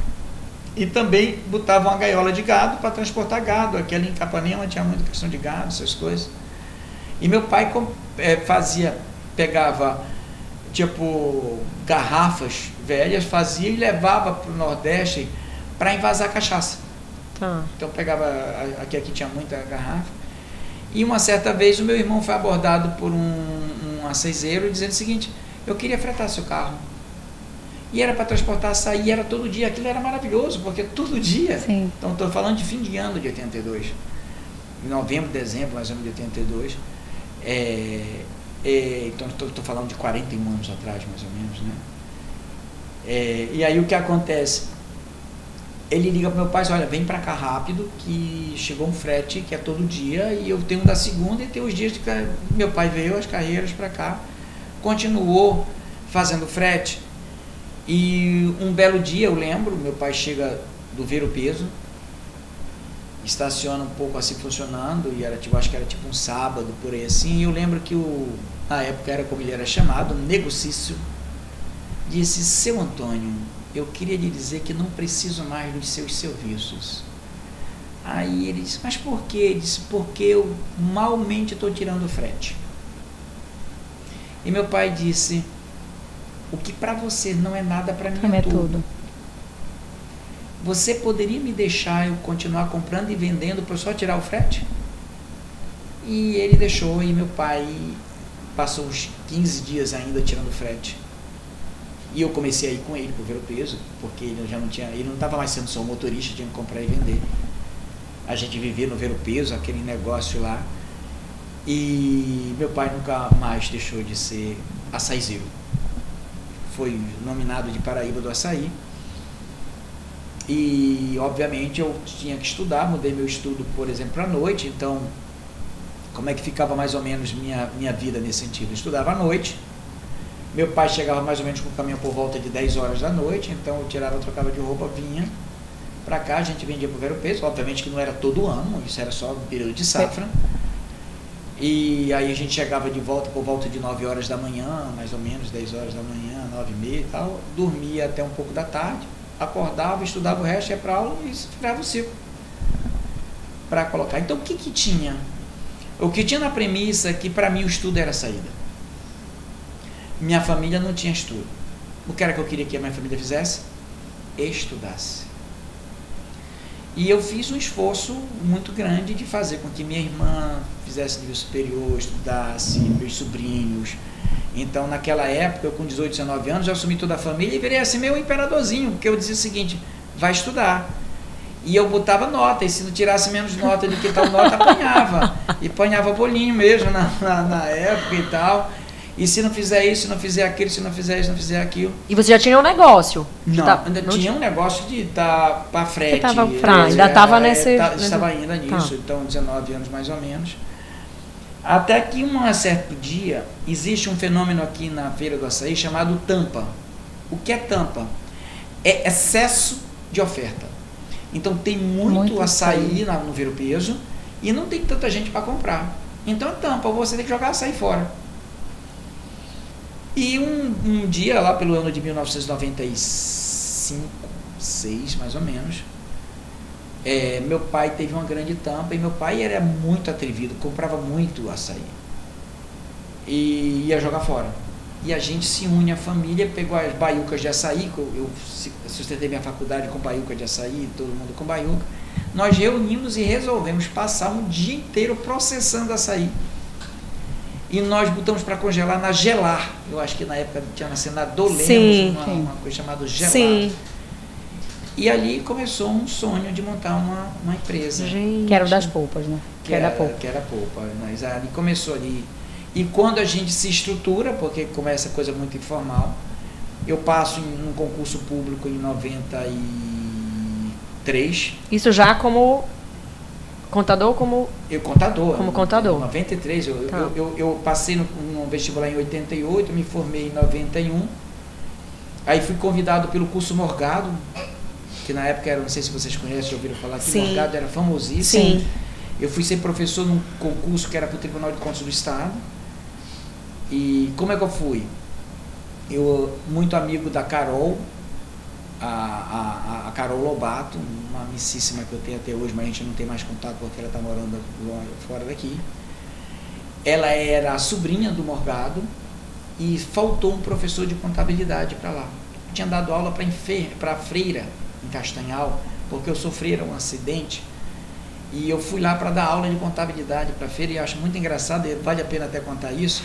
E também botava uma gaiola de gado para transportar gado. Aqui ali em Capanema tinha muita questão de gado, essas coisas. E meu pai pegava tipo garrafas velhas, fazia e levava para o Nordeste para envasar cachaça. Tá. Então pegava, aqui tinha muita garrafa. E uma certa vez o meu irmão foi abordado por um aceizeiro dizendo o seguinte, eu queria fretar seu carro. E era para transportar açaí, era todo dia, aquilo era maravilhoso, porque todo dia. Sim. Então estou falando de fim de ano de 82, em novembro, dezembro, mais ou menos de 82. Então estou falando de 41 anos atrás, mais ou menos, né? E aí o que acontece? Ele liga para meu pai e diz, olha, vem para cá rápido, que chegou um frete que é todo dia, e eu tenho da segunda e tenho os dias de que meu pai veio as carreiras para cá, continuou fazendo frete, e um belo dia, eu lembro, meu pai chega do Ver o Peso, estaciona um pouco assim funcionando, e acho que era tipo um sábado, por aí assim, e eu lembro que na época era como ele era chamado, Nego Cício, disse, seu Antônio, eu queria lhe dizer que não preciso mais dos seus serviços. Aí ele disse, mas por quê? Ele disse, porque eu malmente estou tirando o frete. E meu pai disse, o que para você não é nada, para mim é tudo. Você poderia me deixar eu continuar comprando e vendendo para só tirar o frete? E ele deixou, e meu pai passou uns 15 dias ainda tirando o frete. E eu comecei a ir com ele para Ver o Peso, porque ele já não tinha, ele não estava mais sendo só um motorista, tinha que comprar e vender. A gente vivia no Ver o Peso, aquele negócio lá. E meu pai nunca mais deixou de ser açaizeiro. Foi nominado de Paraíba do Açaí. E obviamente eu tinha que estudar, mudei meu estudo, por exemplo, à noite. Então, como é que ficava mais ou menos minha vida nesse sentido? Eu estudava à noite. Meu pai chegava mais ou menos com o caminhão por volta de 10 horas da noite, então eu tirava, trocava de roupa, vinha pra cá, a gente vendia pro Ver o Peso, obviamente que não era todo ano, isso era só um período de safra. E aí a gente chegava de volta por volta de 9 horas da manhã, mais ou menos, 10 horas da manhã, 9h30 e tal, dormia até um pouco da tarde, acordava, estudava o resto, ia pra aula e virava o ciclo. para colocar. Então, o que que tinha? O que tinha na premissa é que, para mim, o estudo era a saída. Minha família não tinha estudo. O que era que eu queria que a minha família fizesse? Estudasse. E eu fiz um esforço muito grande de fazer com que minha irmã fizesse nível superior, estudasse, meus sobrinhos. Então, naquela época, eu com 18, 19 anos, já assumi toda a família e virei assim meu imperadorzinho, porque eu dizia o seguinte, vai estudar. E eu botava nota, e se não tirasse menos nota do que tal nota, apanhava. E apanhava bolinho mesmo na época e tal. E se não fizer isso, se não fizer aquilo, se não fizer isso, se não fizer aquilo. E você já tinha um negócio? Não, ainda tinha um negócio de estar para frete. Ainda estava nesse... Estava ainda nisso, então 19 anos mais ou menos. Até que um certo dia, existe um fenômeno aqui na Feira do Açaí chamado tampa. O que é tampa? É excesso de oferta. Então tem muito açaí no Ver o Peso e não tem tanta gente para comprar. Então é tampa, você tem que jogar açaí fora. E um dia, lá pelo ano de 1995, 6 mais ou menos, meu pai teve uma grande tampa e meu pai era muito atrevido, comprava muito açaí e ia jogar fora. E a gente se une, a família, pegou as baiucas de açaí, eu sustentei minha faculdade com baiuca de açaí, todo mundo com baiuca. Nós reunimos e resolvemos passar um dia inteiro processando açaí. E nós botamos para congelar na Gelar. Eu acho que na época tinha nascido na Dolemos, uma coisa chamada Gelar. Sim. E ali começou um sonho de montar uma empresa. Gente. Que era o das polpas, né? Que era a polpa. Mas ali começou ali. E quando a gente se estrutura, porque começa coisa muito informal, eu passo em um concurso público em 93. Isso já como contador? Como contador. Em 93. Eu passei no vestibular em 88, me formei em 91. Aí fui convidado pelo curso Morgado, que na época era, não sei se vocês conhecem, já ouviram falar, que Morgado era famosíssimo. Sim. Eu fui ser professor num concurso que era para o Tribunal de Contas do Estado. E como é que eu fui? Eu, muito amigo da Carol, a Carol Lobato, uma amicíssima que eu tenho até hoje, mas a gente não tem mais contato porque ela está morando fora daqui. Ela era a sobrinha do Morgado e faltou um professor de contabilidade para lá. Eu tinha dado aula para freira em Castanhal, porque eu sofri um acidente e eu fui lá para dar aula de contabilidade para a feira e acho muito engraçado, e vale a pena até contar isso,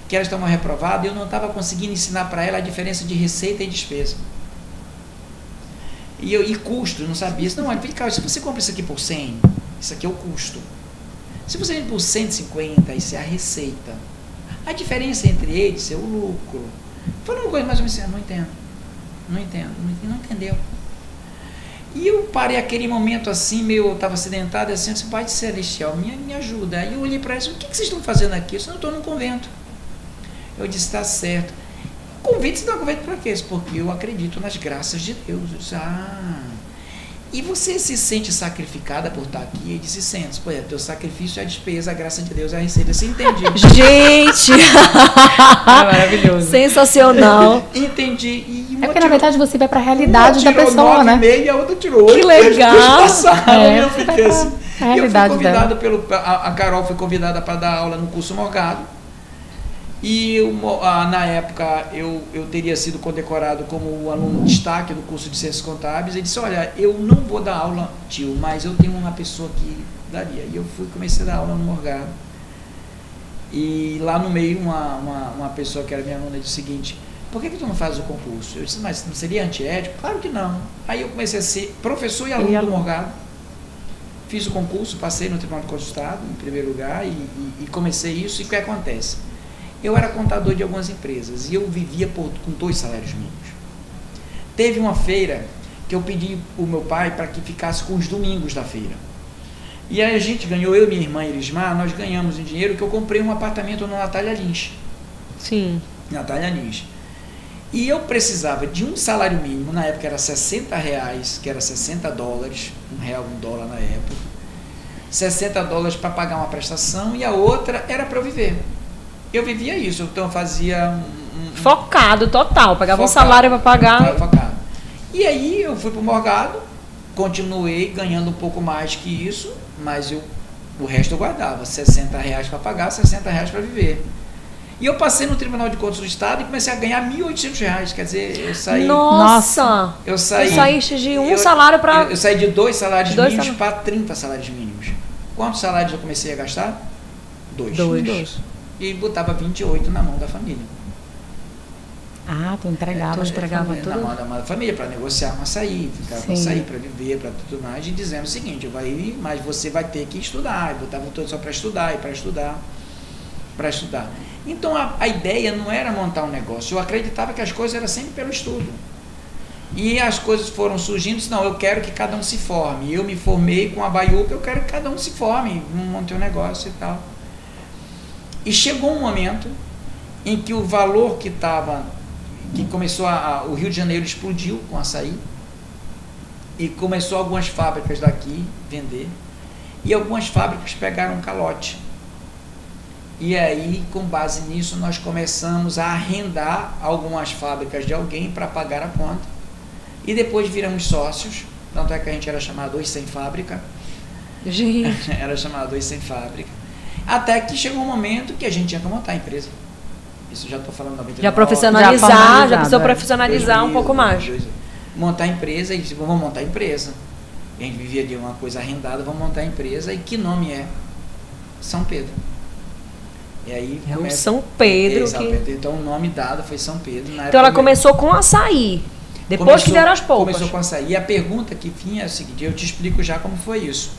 que elas estavam reprovadas e eu não estava conseguindo ensinar para ela a diferença de receita e despesa. E custo, eu não sabia isso. Não, olha, se você compra isso aqui por 100, isso aqui é o custo. Se você vende por 150, isso é a receita. A diferença entre eles é o lucro. Falando uma coisa mais ou menos assim, não entendeu. E eu parei aquele momento assim, eu estava acidentado, assim, eu disse, Pai Celestial, me ajuda. Aí eu olhei para eles, o que vocês estão fazendo aqui? Eu disse, não estou num convento. Eu disse, está certo. Convite, você dá um convite para quê? Porque eu acredito nas graças de Deus. Eu disse, e você se sente sacrificada por estar aqui? Ele disse, sente. Pô, teu sacrifício é a despesa, a graça de Deus é a receita. Você entende? Gente! Maravilhoso. Sensacional. Entendi. É porque, na verdade, você vai para a realidade da pessoa, né? E a outra tirou 8. Que legal! Eu fiquei assim. E eu fui convidado a Carol foi convidada para dar aula no curso Morgado. E na época eu teria sido condecorado como o aluno destaque do curso de Ciências Contábeis. Ele disse, olha, eu não vou dar aula, tio, mas eu tenho uma pessoa que daria. E eu comecei a dar aula no Morgado. E lá no meio uma pessoa que era minha aluna disse o seguinte, por que tu não faz o concurso? Eu disse, mas não seria antiético? Claro que não. Aí eu comecei a ser professor e aluno do Morgado. Fiz o concurso, passei no Tribunal de Contas do Estado, em primeiro lugar, e comecei isso. E o que acontece? Eu era contador de algumas empresas e eu vivia com 2 salários mínimos. Teve uma feira que eu pedi o meu pai para que ficasse com os domingos da feira. E aí a gente ganhou, eu e minha irmã Elismar, nós ganhamos em dinheiro que eu comprei um apartamento na Natália Lins. Sim. Natália Lins. E eu precisava de um salário mínimo, na época era R$60, que era $60, R$1, $1 na época. $60 para pagar uma prestação e a outra era para eu viver. Eu vivia isso, então eu fazia focado total, pagava um salário para pagar. Focado. E aí eu fui pro Morgado continuei ganhando um pouco mais que isso, mas o resto eu guardava, R$60 para pagar, R$60 para viver. E eu passei no Tribunal de Contas do Estado e comecei a ganhar R$1.800, quer dizer, eu saí... Nossa! Eu saí... Tu saíste de um salário para... Eu saí de 2 salários mínimos para 30 salários mínimos. Quantos salários eu comecei a gastar? 2. E botava 28 na mão da família. Ah, tu entregava tudo? Na mão da família, para negociar um açaí, para sair, para viver, para tudo mais, e dizendo o seguinte, mas você vai ter que estudar, e botava tudo só para estudar, para estudar. Então a ideia não era montar um negócio, eu acreditava que as coisas eram sempre pelo estudo. E as coisas foram surgindo, não, eu quero que cada um se forme. Eu me formei com a Baiuca, eu quero que cada um se forme, montei um negócio e tal. E chegou um momento em que o valor que começou o Rio de Janeiro explodiu com açaí, e começou algumas fábricas daqui vender, e algumas fábricas pegaram um calote. E aí, com base nisso, nós começamos a arrendar algumas fábricas de alguém para pagar a conta, e depois viramos sócios, tanto é que a gente era chamado Os Sem Fábrica. Gente. Era chamado Os Sem Fábrica. Até que chegou um momento que a gente tinha que montar a empresa. Isso já estou falando 99. Já profissionalizar, já precisou profissionalizar um pouco mais. Montar a empresa, e disse, vamos montar a empresa. A gente vivia de uma coisa arrendada, vamos montar a empresa. E que nome é? São Pedro. E aí o São Pedro. Então o nome dado foi São Pedro. Então ela começou com açaí. Depois que deram as polpas. Começou com açaí. E a pergunta que tinha é o seguinte, eu te explico já como foi isso.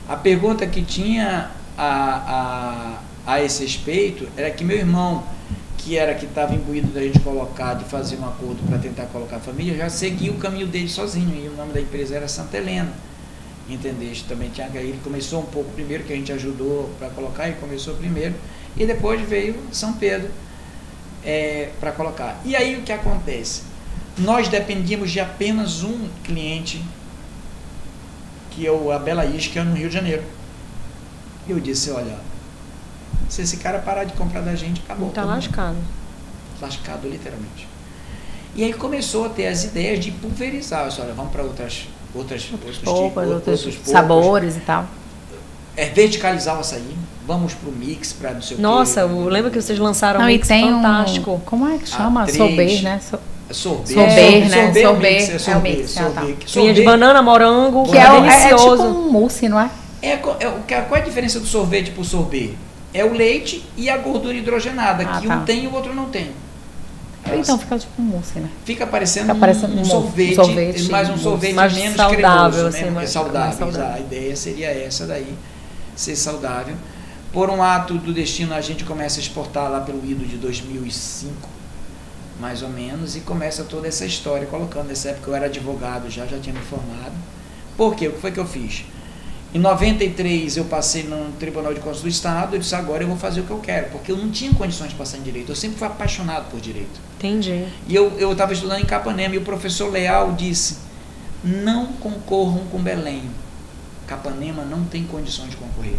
A pergunta que tinha a esse respeito era que meu irmão, que estava imbuído da gente colocar, de fazer um acordo para tentar colocar a família, já seguia o caminho dele sozinho, e o nome da empresa era Santa Helena, entendeste? Também tinha, ele começou um pouco primeiro, que a gente ajudou para colocar, ele começou primeiro, e depois veio São Pedro para colocar. E aí o que acontece? Nós dependíamos de apenas um cliente, que é o Abela Isca, no Rio de Janeiro. Eu disse, olha, se esse cara parar de comprar da gente, acabou. Tá lascado. Lascado, literalmente. E aí começou a ter as ideias de pulverizar. Olha, vamos para outros sabores e tal. Verticalizar o açaí. Vamos para o mix, para não sei o quê. Nossa, eu lembro que vocês lançaram um mix fantástico. Como é que chama? Sorbet, né? Sorbet, né? Sorbet. Vinha de banana, morango, que é delicioso. É tipo um mousse, não é? Qual é a diferença do sorvete para o sorbet? É o leite e a gordura hidrogenada, que um tem e o outro não tem. Então fica tipo um mousse, né? Fica parecendo um sorvete, mas um sorvete mais menos saudável, cremoso, mais saudável. A ideia seria essa daí, ser saudável. Por um ato do destino, a gente começa a exportar lá pelo IDO de 2005, mais ou menos, e começa toda essa história, colocando. Nessa época eu era advogado, já tinha me formado. Por quê? O que foi que eu fiz? Em 93 eu passei no Tribunal de Contas do Estado, eu disse, agora eu vou fazer o que eu quero, porque eu não tinha condições de passar em Direito, eu sempre fui apaixonado por Direito. Entendi. E eu estava estudando em Capanema, e o professor Leal disse, não concorram com Belém, Capanema não tem condições de concorrer.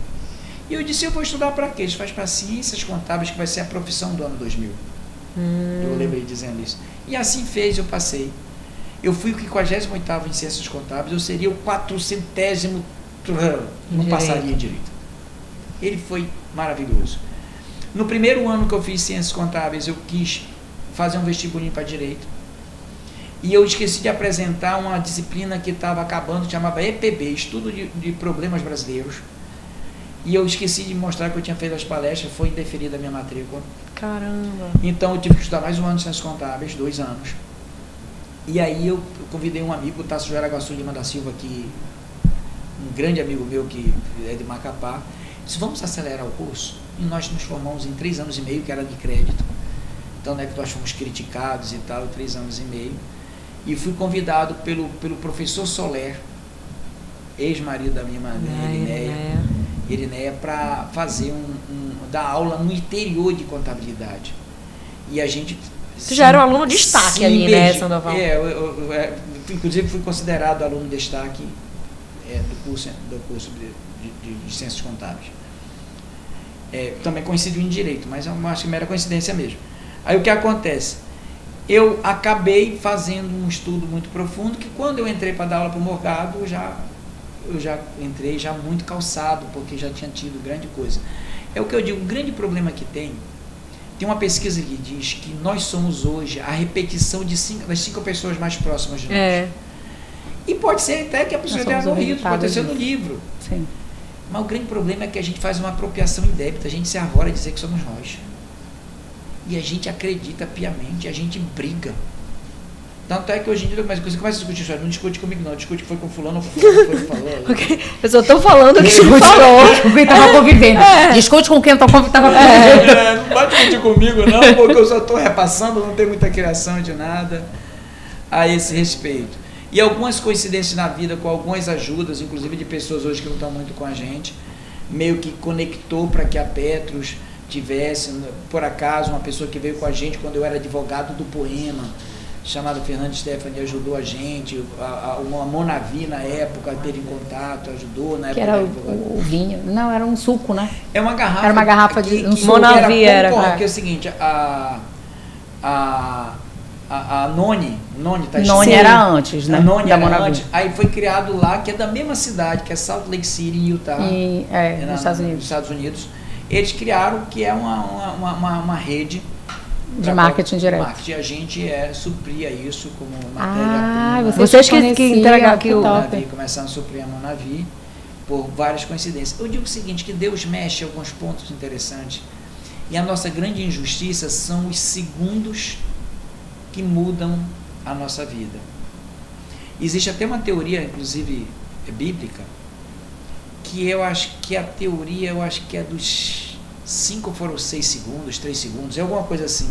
E eu disse, eu vou estudar para quê? Isso faz para Ciências Contábeis, que vai ser a profissão do ano 2000. Eu lembrei dizendo isso. E assim fez, eu passei. Eu fui o 58º em Ciências Contábeis, eu seria o 400º, não passaria em Direito. Ele foi maravilhoso. No primeiro ano que eu fiz Ciências Contábeis, eu quis fazer um vestibulinho para Direito. E eu esqueci de apresentar uma disciplina que estava acabando, chamava EPB, Estudo de Problemas Brasileiros. E eu esqueci de mostrar que eu tinha feito as palestras, foi indeferida a minha matrícula. Caramba! Então eu tive que estudar mais um ano de Ciências Contábeis, 2 anos. E aí eu convidei um amigo, o Tasso Joaraguaçu Lima da Silva, que um grande amigo meu que é de Macapá, disse, vamos acelerar o curso? E nós nos formamos em 3 anos e meio, que era de crédito. Então, né, que nós fomos criticados e tal, 3 anos e meio. E fui convidado pelo professor Soler, ex-marido da minha madrinha, Irineia, para fazer dar aula no interior de contabilidade. E a gente... Tu já era um aluno de destaque ali, né, Sandoval? Inclusive fui considerado aluno de destaque do curso de Ciências Contábeis. Também coincidiu em Direito, mas eu acho que mera coincidência mesmo. Aí o que acontece? eu acabei fazendo um estudo muito profundo, que quando eu entrei para dar aula para o Morgado, eu já entrei já muito calçado, porque já tinha tido grande coisa. É o que eu digo, o grande problema que tem uma pesquisa que diz que nós somos hoje a repetição das 5 pessoas mais próximas de nós. E pode ser até que a pessoa tenha morrido, pode ter sido no livro. Sim. Mas o grande problema é que a gente faz uma apropriação indébita, a gente se arvora a dizer que somos nós. E a gente acredita piamente, a gente briga. Tanto é que hoje em dia, mas você começa a discutir isso, não discute comigo não, discute que foi com fulano ou com fulano, foi que falou. Okay. Eu só estou falando que discute falou. Com quem estava convivendo. Discute com quem estava convivendo. Não pode discutir comigo não, porque eu só estou repassando, não tem muita criação de nada a esse respeito. E algumas coincidências na vida, com algumas ajudas, inclusive de pessoas hoje que não estão muito com a gente, meio que conectou para que a Petros tivesse, por acaso, uma pessoa que veio com a gente quando eu era advogado do Poema, chamada Fernanda Stephanie, ajudou a gente, a Monavi na época teve contato, ajudou na época. Que era o vinho, não, era um suco, né? É uma garrafa. Era uma garrafa de um suco. Monavi era. Que é o seguinte, a Noni tá Noni era antes, né? A Noni da era Monavi. antes, aí foi criado lá, que é da mesma cidade, que é Salt Lake City, em Utah. Nos Estados Unidos. Nos Estados Unidos. Eles criaram, que é uma rede de marketing direto. Marketing. A gente supria isso como matéria-prima. Vocês que entregaram aqui o Monavi, começaram a suprir a Monavi por várias coincidências. Eu digo o seguinte, que Deus mexe em alguns pontos interessantes. E a nossa grande injustiça são os segundos que mudam a nossa vida. Existe até uma teoria, inclusive bíblica, que eu acho que a teoria, é dos 5 foram 6 segundos, 3 segundos, é alguma coisa assim,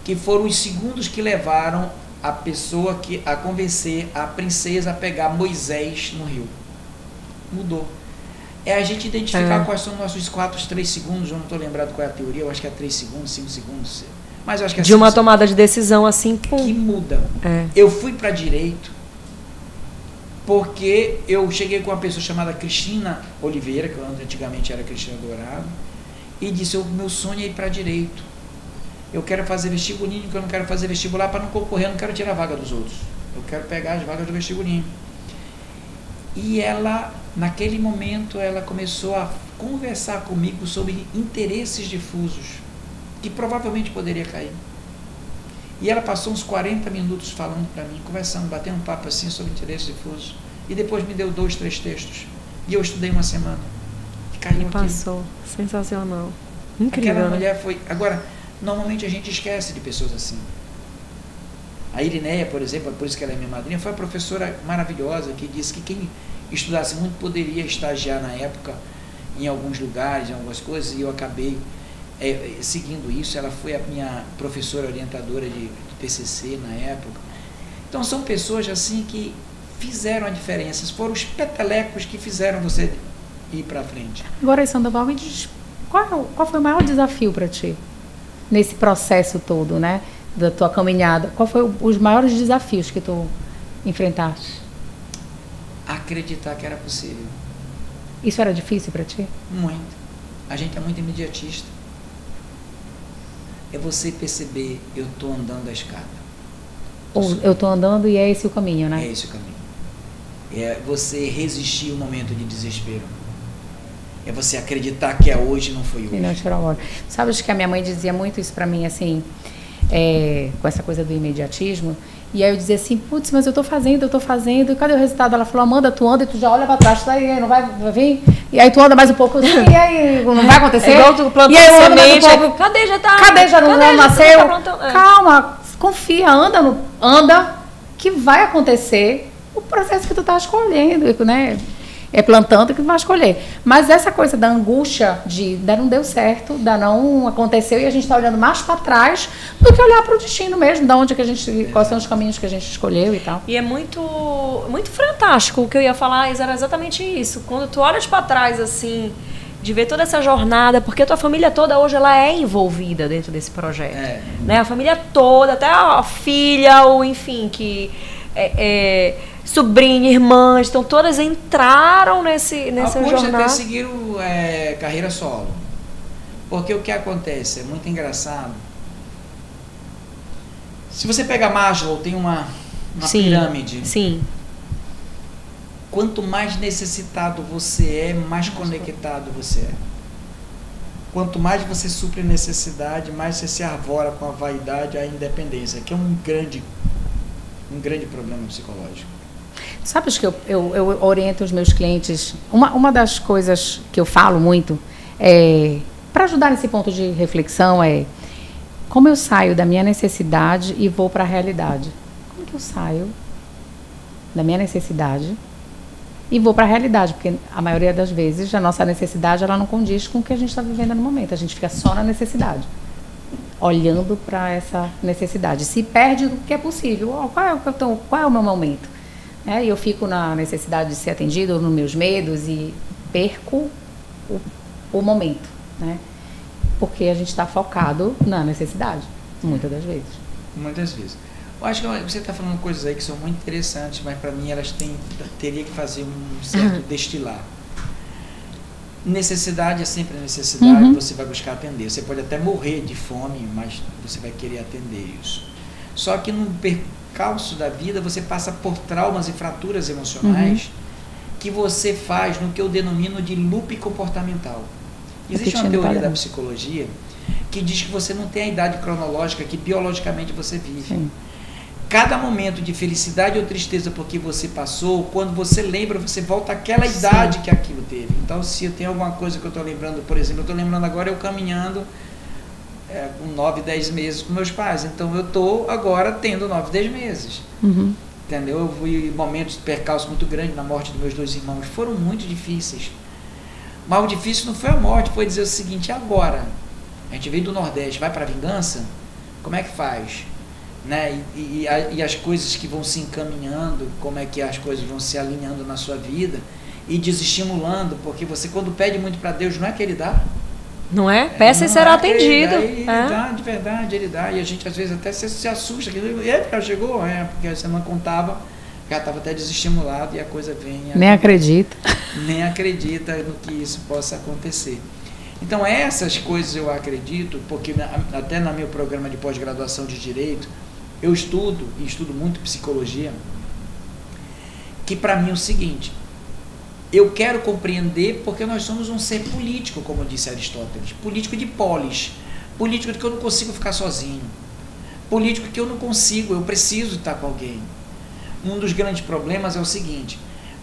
que foram os segundos que levaram a pessoa a convencer a princesa a pegar Moisés no rio. Mudou. É a gente identificar quais são nossos 4, 3 segundos, eu não estou lembrado qual é a teoria, eu acho que é 3 segundos, 5 segundos, mas eu acho que é de uma tomada de decisão assim, pum. Que muda. Eu fui para direito porque eu cheguei com uma pessoa chamada Cristina Oliveira, que antigamente era Cristina Dourado, e disse, meu sonho é ir para direito. Eu quero fazer vestibulinho, que eu não quero fazer vestibular para não concorrer, eu não quero tirar a vaga dos outros. Eu quero pegar as vagas do vestibulinho. E ela, naquele momento, ela começou a conversar comigo sobre interesses difusos, que provavelmente poderia cair. E ela passou uns 40 minutos falando para mim, conversando, batendo um papo assim sobre interesses difusos. E depois me deu 2, 3 textos. E eu estudei uma semana. E caiu aqui. Passou. Sensacional. Incrível, Aquela né? mulher foi... Agora, normalmente a gente esquece de pessoas assim. A Irineia, por exemplo, por isso que ela é minha madrinha, foi uma professora maravilhosa que disse que quem estudasse muito poderia estagiar na época em alguns lugares, em algumas coisas, e eu acabei seguindo isso. Ela foi a minha professora orientadora de TCC na época. Então são pessoas assim que fizeram a diferença, foram os petelecos que fizeram você ir para frente. Agora, Sandoval, me diz, qual foi o maior desafio para ti nesse processo todo, né, da tua caminhada? Qual foi os maiores desafios que tu enfrentaste? Acreditar que era possível. Isso era difícil para ti? Muito. A gente é muito imediatista. É você perceber, eu estou andando a escada. Ou eu estou andando e é esse o caminho, né? É esse o caminho. É você resistir o momento de desespero. É você acreditar que é hoje e não foi hoje. E não tirar hora. Sabes que a minha mãe dizia muito isso para mim, assim, com essa coisa do imediatismo. E aí eu dizia assim, putz, mas eu estou fazendo, e cadê o resultado? Ela falou, Amanda, tu anda e tu já olha para trás, aí não vai vir? E aí tu anda mais um pouco, e aí não vai acontecer? É igual tu plantou e aí eu ando mais um semente, pouco, cadê já tá? Cadê já não nasceu? Tá Calma, confia, anda, que vai acontecer o processo que tu tá escolhendo, né? É plantando que tu vai escolher. Mas essa coisa da angústia de não deu certo, não aconteceu, e a gente está olhando mais para trás do que olhar para o destino mesmo, da onde que a gente, quais são os caminhos que a gente escolheu e tal. E é muito, muito fantástico. O que eu ia falar era exatamente isso. Quando tu olhas para trás assim, de ver toda essa jornada, porque a tua família toda hoje ela é envolvida dentro desse projeto, né? A família toda, até a filha, ou enfim, que sobrinha, irmãs, então todas entraram nessa jornada. Até seguiram carreira solo. Porque o que acontece é muito engraçado. Se você pega Maslow, tem uma Sim, pirâmide. Sim. Quanto mais necessitado você é, mais conectado você é. Quanto mais você supre a necessidade, mais você se arvora com a vaidade, a independência, que é um grande problema psicológico. Sabe que eu oriento os meus clientes, uma das coisas que eu falo muito, para ajudar nesse ponto de reflexão, é como eu saio da minha necessidade e vou para a realidade. Como que eu saio da minha necessidade e vou para a realidade? Porque a maioria das vezes a nossa necessidade ela não condiz com o que a gente está vivendo no momento. A gente fica só na necessidade, olhando para essa necessidade. Se perde do que é possível. Qual é o meu momento? E eu fico na necessidade de ser atendido, nos meus medos, e perco o momento, né? Porque a gente está focado na necessidade, muitas das vezes. Muitas vezes. Eu acho que você está falando coisas aí que são muito interessantes, mas para mim elas teria que fazer um certo destilar. Necessidade é sempre necessidade, você vai buscar atender. Você pode até morrer de fome, mas você vai querer atender isso. Só que no percalço da vida, você passa por traumas e fraturas emocionais que você faz no que eu denomino de loop comportamental. Existe uma teoria da psicologia que diz que você não tem a idade cronológica que biologicamente você vive. Sim. Cada momento de felicidade ou tristeza porque você passou, quando você lembra, você volta àquela idade que aquilo teve. Então, se eu tenho alguma coisa que eu estou lembrando, por exemplo, eu estou lembrando agora eu caminhando com 9, 10 meses com meus pais. Então, eu estou agora tendo 9, 10 meses. Entendeu? Eu fui momentos de percalço muito grande na morte dos meus 2 irmãos. Foram muito difíceis. Mas o difícil não foi a morte, foi dizer o seguinte: agora, a gente veio do Nordeste, vai para a vingança? Como é que faz? Né? E as coisas que vão se encaminhando, como é que as coisas vão se alinhando na sua vida e desestimulando, porque você, quando pede muito para Deus, não é que Ele dá? Não é? Peça e será atendido. Ele dá, de verdade, Ele dá. E a gente às vezes até se assusta. Ele já chegou? Porque você não contava, já estava até desestimulado e a coisa vem. Nem acredita. Nem acredita no que isso possa acontecer. Então essas coisas eu acredito, porque até no meu programa de pós-graduação de Direito, eu estudo muito psicologia, que para mim é o seguinte: eu quero compreender porque nós somos um ser político, como disse Aristóteles, político de polis, político de que eu não consigo ficar sozinho, político que eu não consigo, eu preciso estar com alguém. Um dos grandes problemas é o seguinte: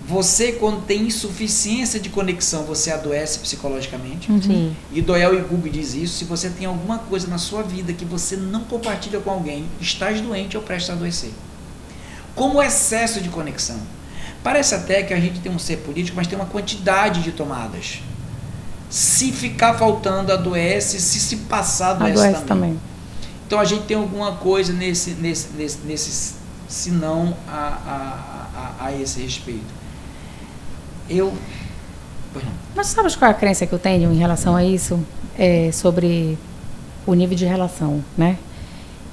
você, quando tem insuficiência de conexão, você adoece psicologicamente. Sim. E Doyle e Google diz isso: se você tem alguma coisa na sua vida que você não compartilha com alguém, estás doente ou prestes a adoecer. Como o excesso de conexão. Parece até que a gente tem um ser político, mas tem uma quantidade de tomadas. Se ficar faltando, adoece. Se passar, adoece também. Então a gente tem alguma coisa nesse senão a esse respeito. Mas sabe qual é a crença que eu tenho em relação a isso? Sobre o nível de relação, né?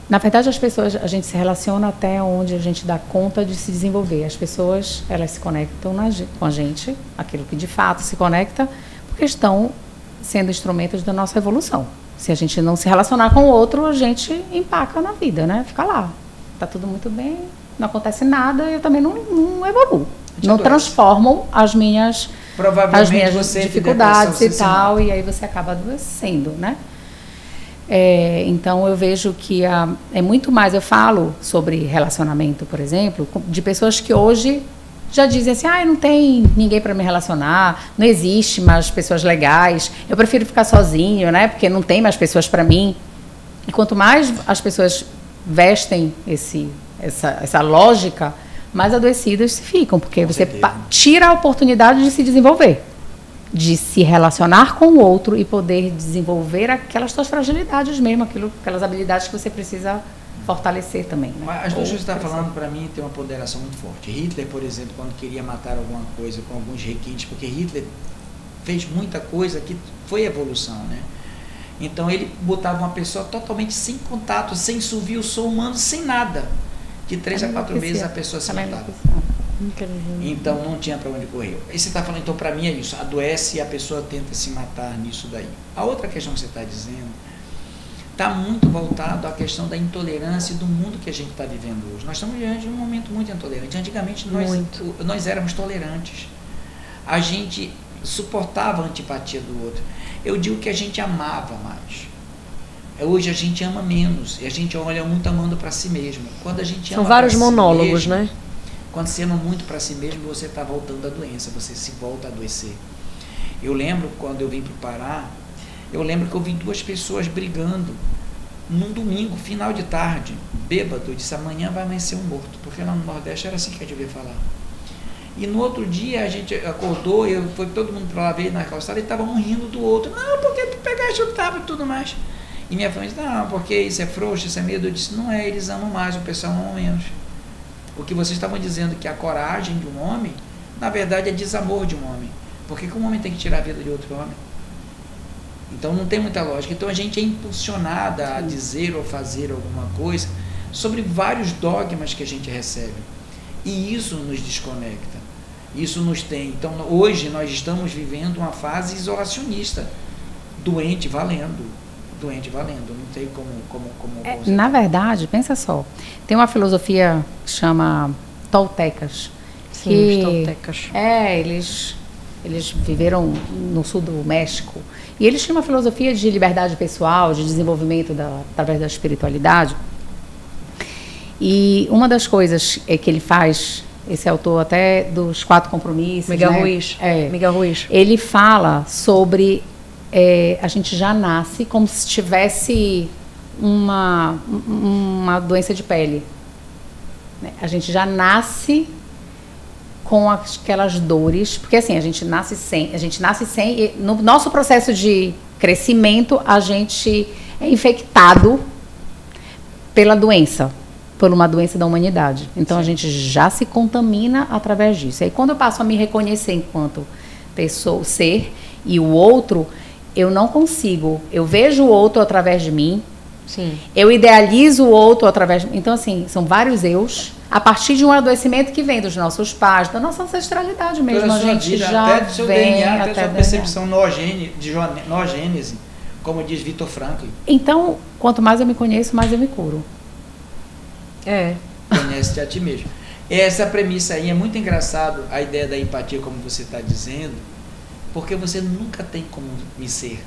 Na verdade, as pessoas, a gente se relaciona até onde a gente dá conta de se desenvolver. As pessoas, elas se conectam com a gente, aquilo que de fato se conecta, porque estão sendo instrumentos da nossa evolução. Se a gente não se relacionar com o outro, a gente empaca na vida, né? Fica lá. Tá tudo muito bem, não acontece nada, eu também não evoluo. Não transformam as minhas dificuldades e tal, e aí você acaba adoecendo, né? Então eu vejo que é muito mais, eu falo sobre relacionamento, por exemplo, de pessoas que hoje já dizem assim: não tem ninguém para me relacionar, não existe mais pessoas legais, eu prefiro ficar sozinho, né? Porque não tem mais pessoas para mim. E quanto mais as pessoas vestem essa lógica, mais adoecidas se ficam, porque você tira a oportunidade de se desenvolver, de se relacionar com o outro e poder desenvolver aquelas suas fragilidades mesmo, aquelas habilidades que você precisa fortalecer também. Né? Mas as duas coisas que você está falando, para mim, tem uma ponderação muito forte. Hitler, por exemplo, quando queria matar alguma coisa com alguns requintes, porque Hitler fez muita coisa que foi evolução, né? Então ele botava uma pessoa totalmente sem contato, sem subir o som humano, sem nada. De 3 a 4 meses a pessoa se matava. Então não tinha para onde correr. E você está falando, então para mim é isso, adoece e a pessoa tenta se matar nisso daí. A outra questão que você está dizendo, está muito voltado à questão da intolerância e do mundo que a gente está vivendo hoje. Nós estamos diante de um momento muito intolerante. Antigamente nós éramos tolerantes. A gente suportava a antipatia do outro. Eu digo que a gente amava mais. Hoje a gente ama menos. E a gente olha muito amando para si mesmo. Quando a gente São vários monólogos, si mesmo, né? Quando você ama muito para si mesmo, você está voltando à doença. Você se volta a adoecer. Eu lembro quando eu vim para o Pará, eu lembro que eu vi 2 pessoas brigando num domingo, final de tarde, bêbado. Eu disse, amanhã vai amanhecer um morto, porque lá no Nordeste era assim que a gente devia falar. E no outro dia a gente acordou, foi todo mundo para lá ver na calçada e estava um rindo do outro. Não, porque tu pegaste o tábua e tudo mais. E minha família disse, não, porque isso é frouxo, isso é medo. Eu disse, não é, eles amam mais, o pessoal ama menos. O que vocês estavam dizendo que a coragem de um homem, na verdade é desamor de um homem. Por que um homem tem que tirar a vida de outro homem? Então não tem muita lógica. Então a gente é impulsionada a dizer ou fazer alguma coisa sobre vários dogmas que a gente recebe. E isso nos desconecta. Isso nos tem. Então hoje nós estamos vivendo uma fase isolacionista. Doente valendo. Doente valendo. Não tem como na verdade, pensa só. Tem uma filosofia que chama toltecas. Sim, os toltecas. Eles viveram no sul do México. E eles tinham uma filosofia de liberdade pessoal, de desenvolvimento através da espiritualidade. E uma das coisas que ele faz, esse autor até dos 4 compromissos, Miguel né? Ruiz. Miguel Ruiz. Ele fala sobre a gente já nasce como se tivesse uma doença de pele. A gente já nasce com aquelas dores, porque assim, a gente nasce sem, e no nosso processo de crescimento, a gente é infectado pela doença, por uma doença da humanidade. Então, a gente já se contamina através disso. Aí, quando eu passo a me reconhecer enquanto pessoa, ser, e o outro, eu não consigo. Eu vejo o outro através de mim. Sim. Eu idealizo o outro através de mim. Então, assim, são vários eus, a partir de um adoecimento que vem dos nossos pais, da nossa ancestralidade mesmo. A gente vida, já até do seu vem DNA, até até sua percepção noogênese, como diz Viktor Frankl. Então, quanto mais eu me conheço, mais eu me curo. Conhece-te a ti mesmo. Essa premissa aí é muito engraçado, a ideia da empatia, como você está dizendo, porque você nunca tem como me ser.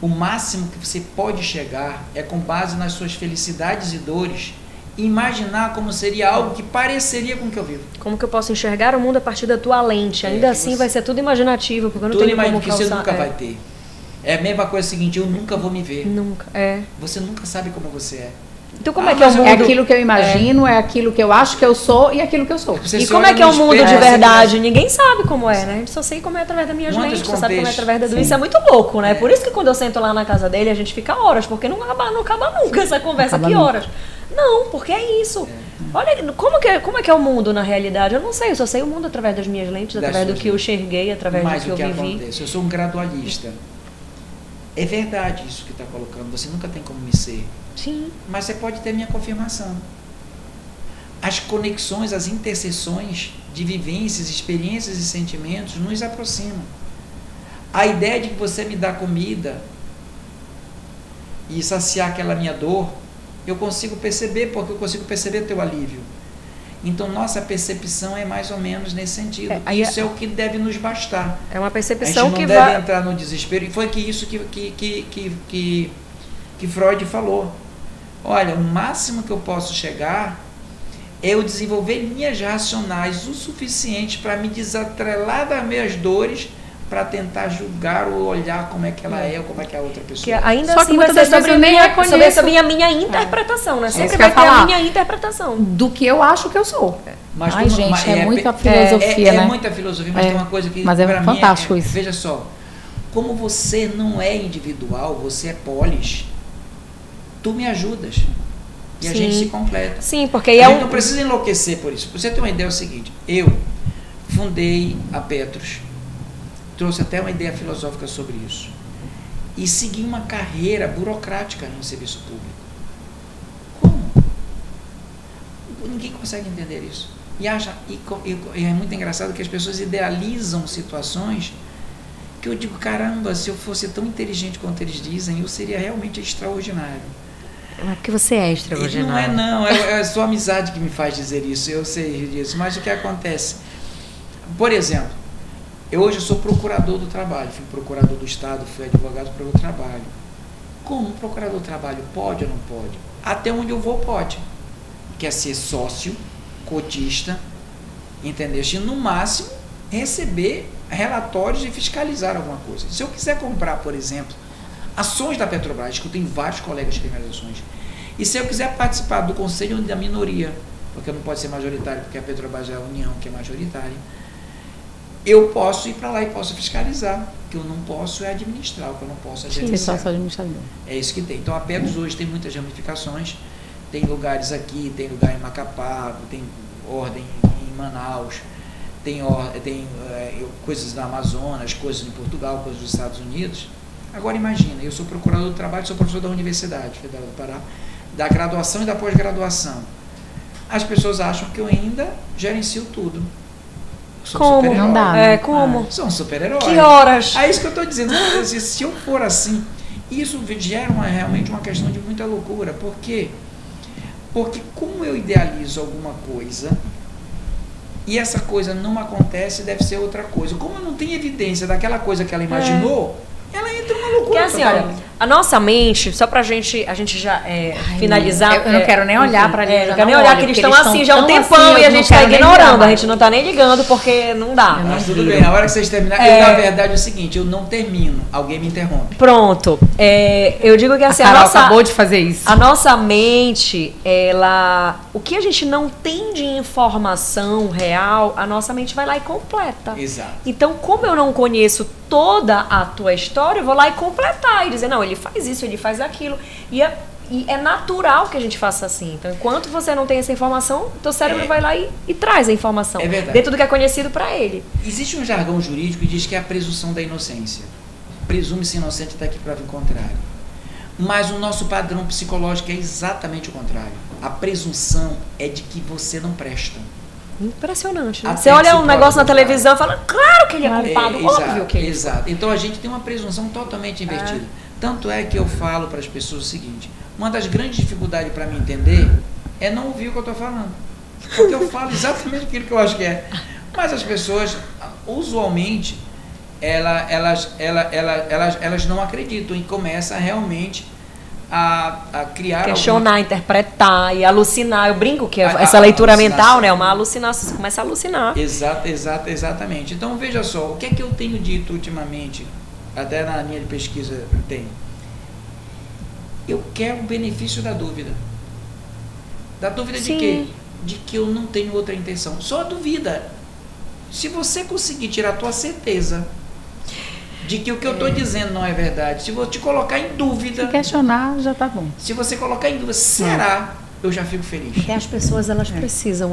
O máximo que você pode chegar é com base nas suas felicidades e dores, imaginar como seria algo que pareceria com o que eu vivo. Como que eu posso enxergar o mundo a partir da tua lente? Ainda assim vai ser tudo imaginativo, porque eu não tenho como que você nunca vai ter. É a mesma coisa seguinte, eu nunca vou me ver. Nunca, Você nunca sabe como você é. Então como é que é o mundo? É aquilo que eu imagino, é aquilo que eu acho que eu sou e aquilo que eu sou. Você e como é que é o mundo de verdade? Ninguém sabe como é, né? A gente só sei como é através das minhas lentes, só sabe como é através da doença. Isso é muito louco, né? Por isso que quando eu sento lá na casa dele, a gente fica horas, porque não acaba nunca essa conversa. Que horas? Não, porque é isso. Olha, como é que é o mundo na realidade? Eu não sei, eu só sei o mundo através das minhas lentes, através do que eu enxerguei, através do que eu vivi. Acontece? Eu sou um gradualista. É verdade isso que está colocando, você nunca tem como me ser. Sim. Mas você pode ter minha confirmação. As conexões, as interseções de vivências, experiências e sentimentos nos aproximam. A ideia de que você me dá comida e saciar aquela minha dor, eu consigo perceber, porque eu consigo perceber teu alívio. Então, nossa percepção é mais ou menos nesse sentido. Isso é o que deve nos bastar. É uma percepção que vai... A gente não deve entrar no desespero. E foi isso que Freud falou. Olha, o máximo que eu posso chegar é eu desenvolver linhas racionais o suficiente para me desatrelar das minhas dores, para tentar julgar ou olhar como é que ela é ou como é que é a outra pessoa. Que ainda só assim que vai ser sobre a minha interpretação, né? Sempre vai ter a minha interpretação. Do que eu acho que eu sou. Mas gente, é muita filosofia, né? É muita filosofia, mas tem uma coisa que mas é fantástico isso. Veja só, como você não é individual, você é polis, tu me ajudas. E a gente se completa. Sim, porque a gente não precisa enlouquecer por isso. Pra você ter uma ideia, é o seguinte, eu fundei a Petros, trouxe até uma ideia filosófica sobre isso, e segui uma carreira burocrática no serviço público. Como? Ninguém consegue entender isso. E é muito engraçado que as pessoas idealizam situações Porque eu digo, caramba, se eu fosse tão inteligente quanto eles dizem, eu seria realmente extraordinário. É porque você é extraordinário. Não é só amizade que me faz dizer isso, eu sei disso. Mas o que acontece? Por exemplo, hoje eu sou procurador do trabalho, fui procurador do Estado, fui advogado para o trabalho. Como um procurador do trabalho pode ou não pode? Até onde eu vou pode. Quer ser sócio, cotista, entendeste? No máximo, receber relatórios e fiscalizar alguma coisa. Se eu quiser comprar, por exemplo, ações da Petrobras, que eu tenho vários colegas que têm minhas ações, e se eu quiser participar do conselho da minoria, porque não pode ser majoritário, porque a Petrobras é a União que é majoritária, eu posso ir para lá e posso fiscalizar. O que eu não posso é administrar, o que eu não posso é gerenciar. Só administrador. É isso que tem. Então a Petros hoje tem muitas ramificações, tem lugares aqui, tem lugar em Macapá, tem ordem em Manaus, tem coisas na Amazonas, coisas em Portugal, coisas nos Estados Unidos. Agora imagina, eu sou procurador do trabalho, sou professor da Universidade Federal do Pará, da graduação e da pós-graduação. As pessoas acham que eu ainda gerencio tudo. Sou Como? Não dá. Como? Sou um super-herói. Que horas? É isso que eu estou dizendo. Se eu for assim, isso gera realmente uma questão de muita loucura. Por quê? Porque como eu idealizo alguma coisa e essa coisa não acontece, deve ser outra coisa. Como eu não tenho evidência daquela coisa que ela imaginou, ela entra numa loucura. Porque assim, olha, a nossa mente, só pra gente já finalizar. Eu não quero nem olhar pra eles. Não quero nem olhar, que eles estão assim já há um tempão assim, e a gente tá ignorando. A gente não tá nem ligando porque não dá. Mas tudo bem, a hora que vocês terminarem. Na verdade é o seguinte, eu não termino, alguém me interrompe. Pronto. Eu digo que assim, a nossa acabou de fazer isso. A nossa mente, o que a gente não tem de informação real, a nossa mente vai lá e completa. Exato. Então, como eu não conheço toda a tua história, eu vou lá e completar e dizer, não, ele faz isso, ele faz aquilo. E é natural que a gente faça assim. Então, enquanto você não tem essa informação, teu cérebro vai lá e traz a informação. É verdade. Dentro do que é conhecido para ele. Existe um jargão jurídico que diz que é a presunção da inocência. Presume-se inocente até que prove o contrário. Mas o nosso padrão psicológico é exatamente o contrário. A presunção é de que você não presta. Impressionante, né? Você olha um negócio na televisão e fala, claro que ele é culpado, óbvio que ele é. Exato. Então a gente tem uma presunção totalmente invertida. Tanto é que eu falo para as pessoas o seguinte, uma das grandes dificuldades para me entender é não ouvir o que eu estou falando. Porque eu falo exatamente aquilo que eu acho que é. Mas as pessoas, usualmente, elas não acreditam e começam realmente a criar... Questionar, interpretar e alucinar. Eu brinco que essa leitura mental, né, é uma alucinação. Você começa a alucinar. Exatamente. Então, veja só, o que é que eu tenho dito ultimamente, até na linha de pesquisa tem. Eu quero o benefício da dúvida. Da dúvida de quê? De que eu não tenho outra intenção. Só a dúvida. Se você conseguir tirar a tua certeza de que o que eu estou dizendo não é verdade, se você te colocar em dúvida... Se questionar, já tá bom. Se você colocar em dúvida, será... Eu já fico feliz. Porque as pessoas, elas precisam,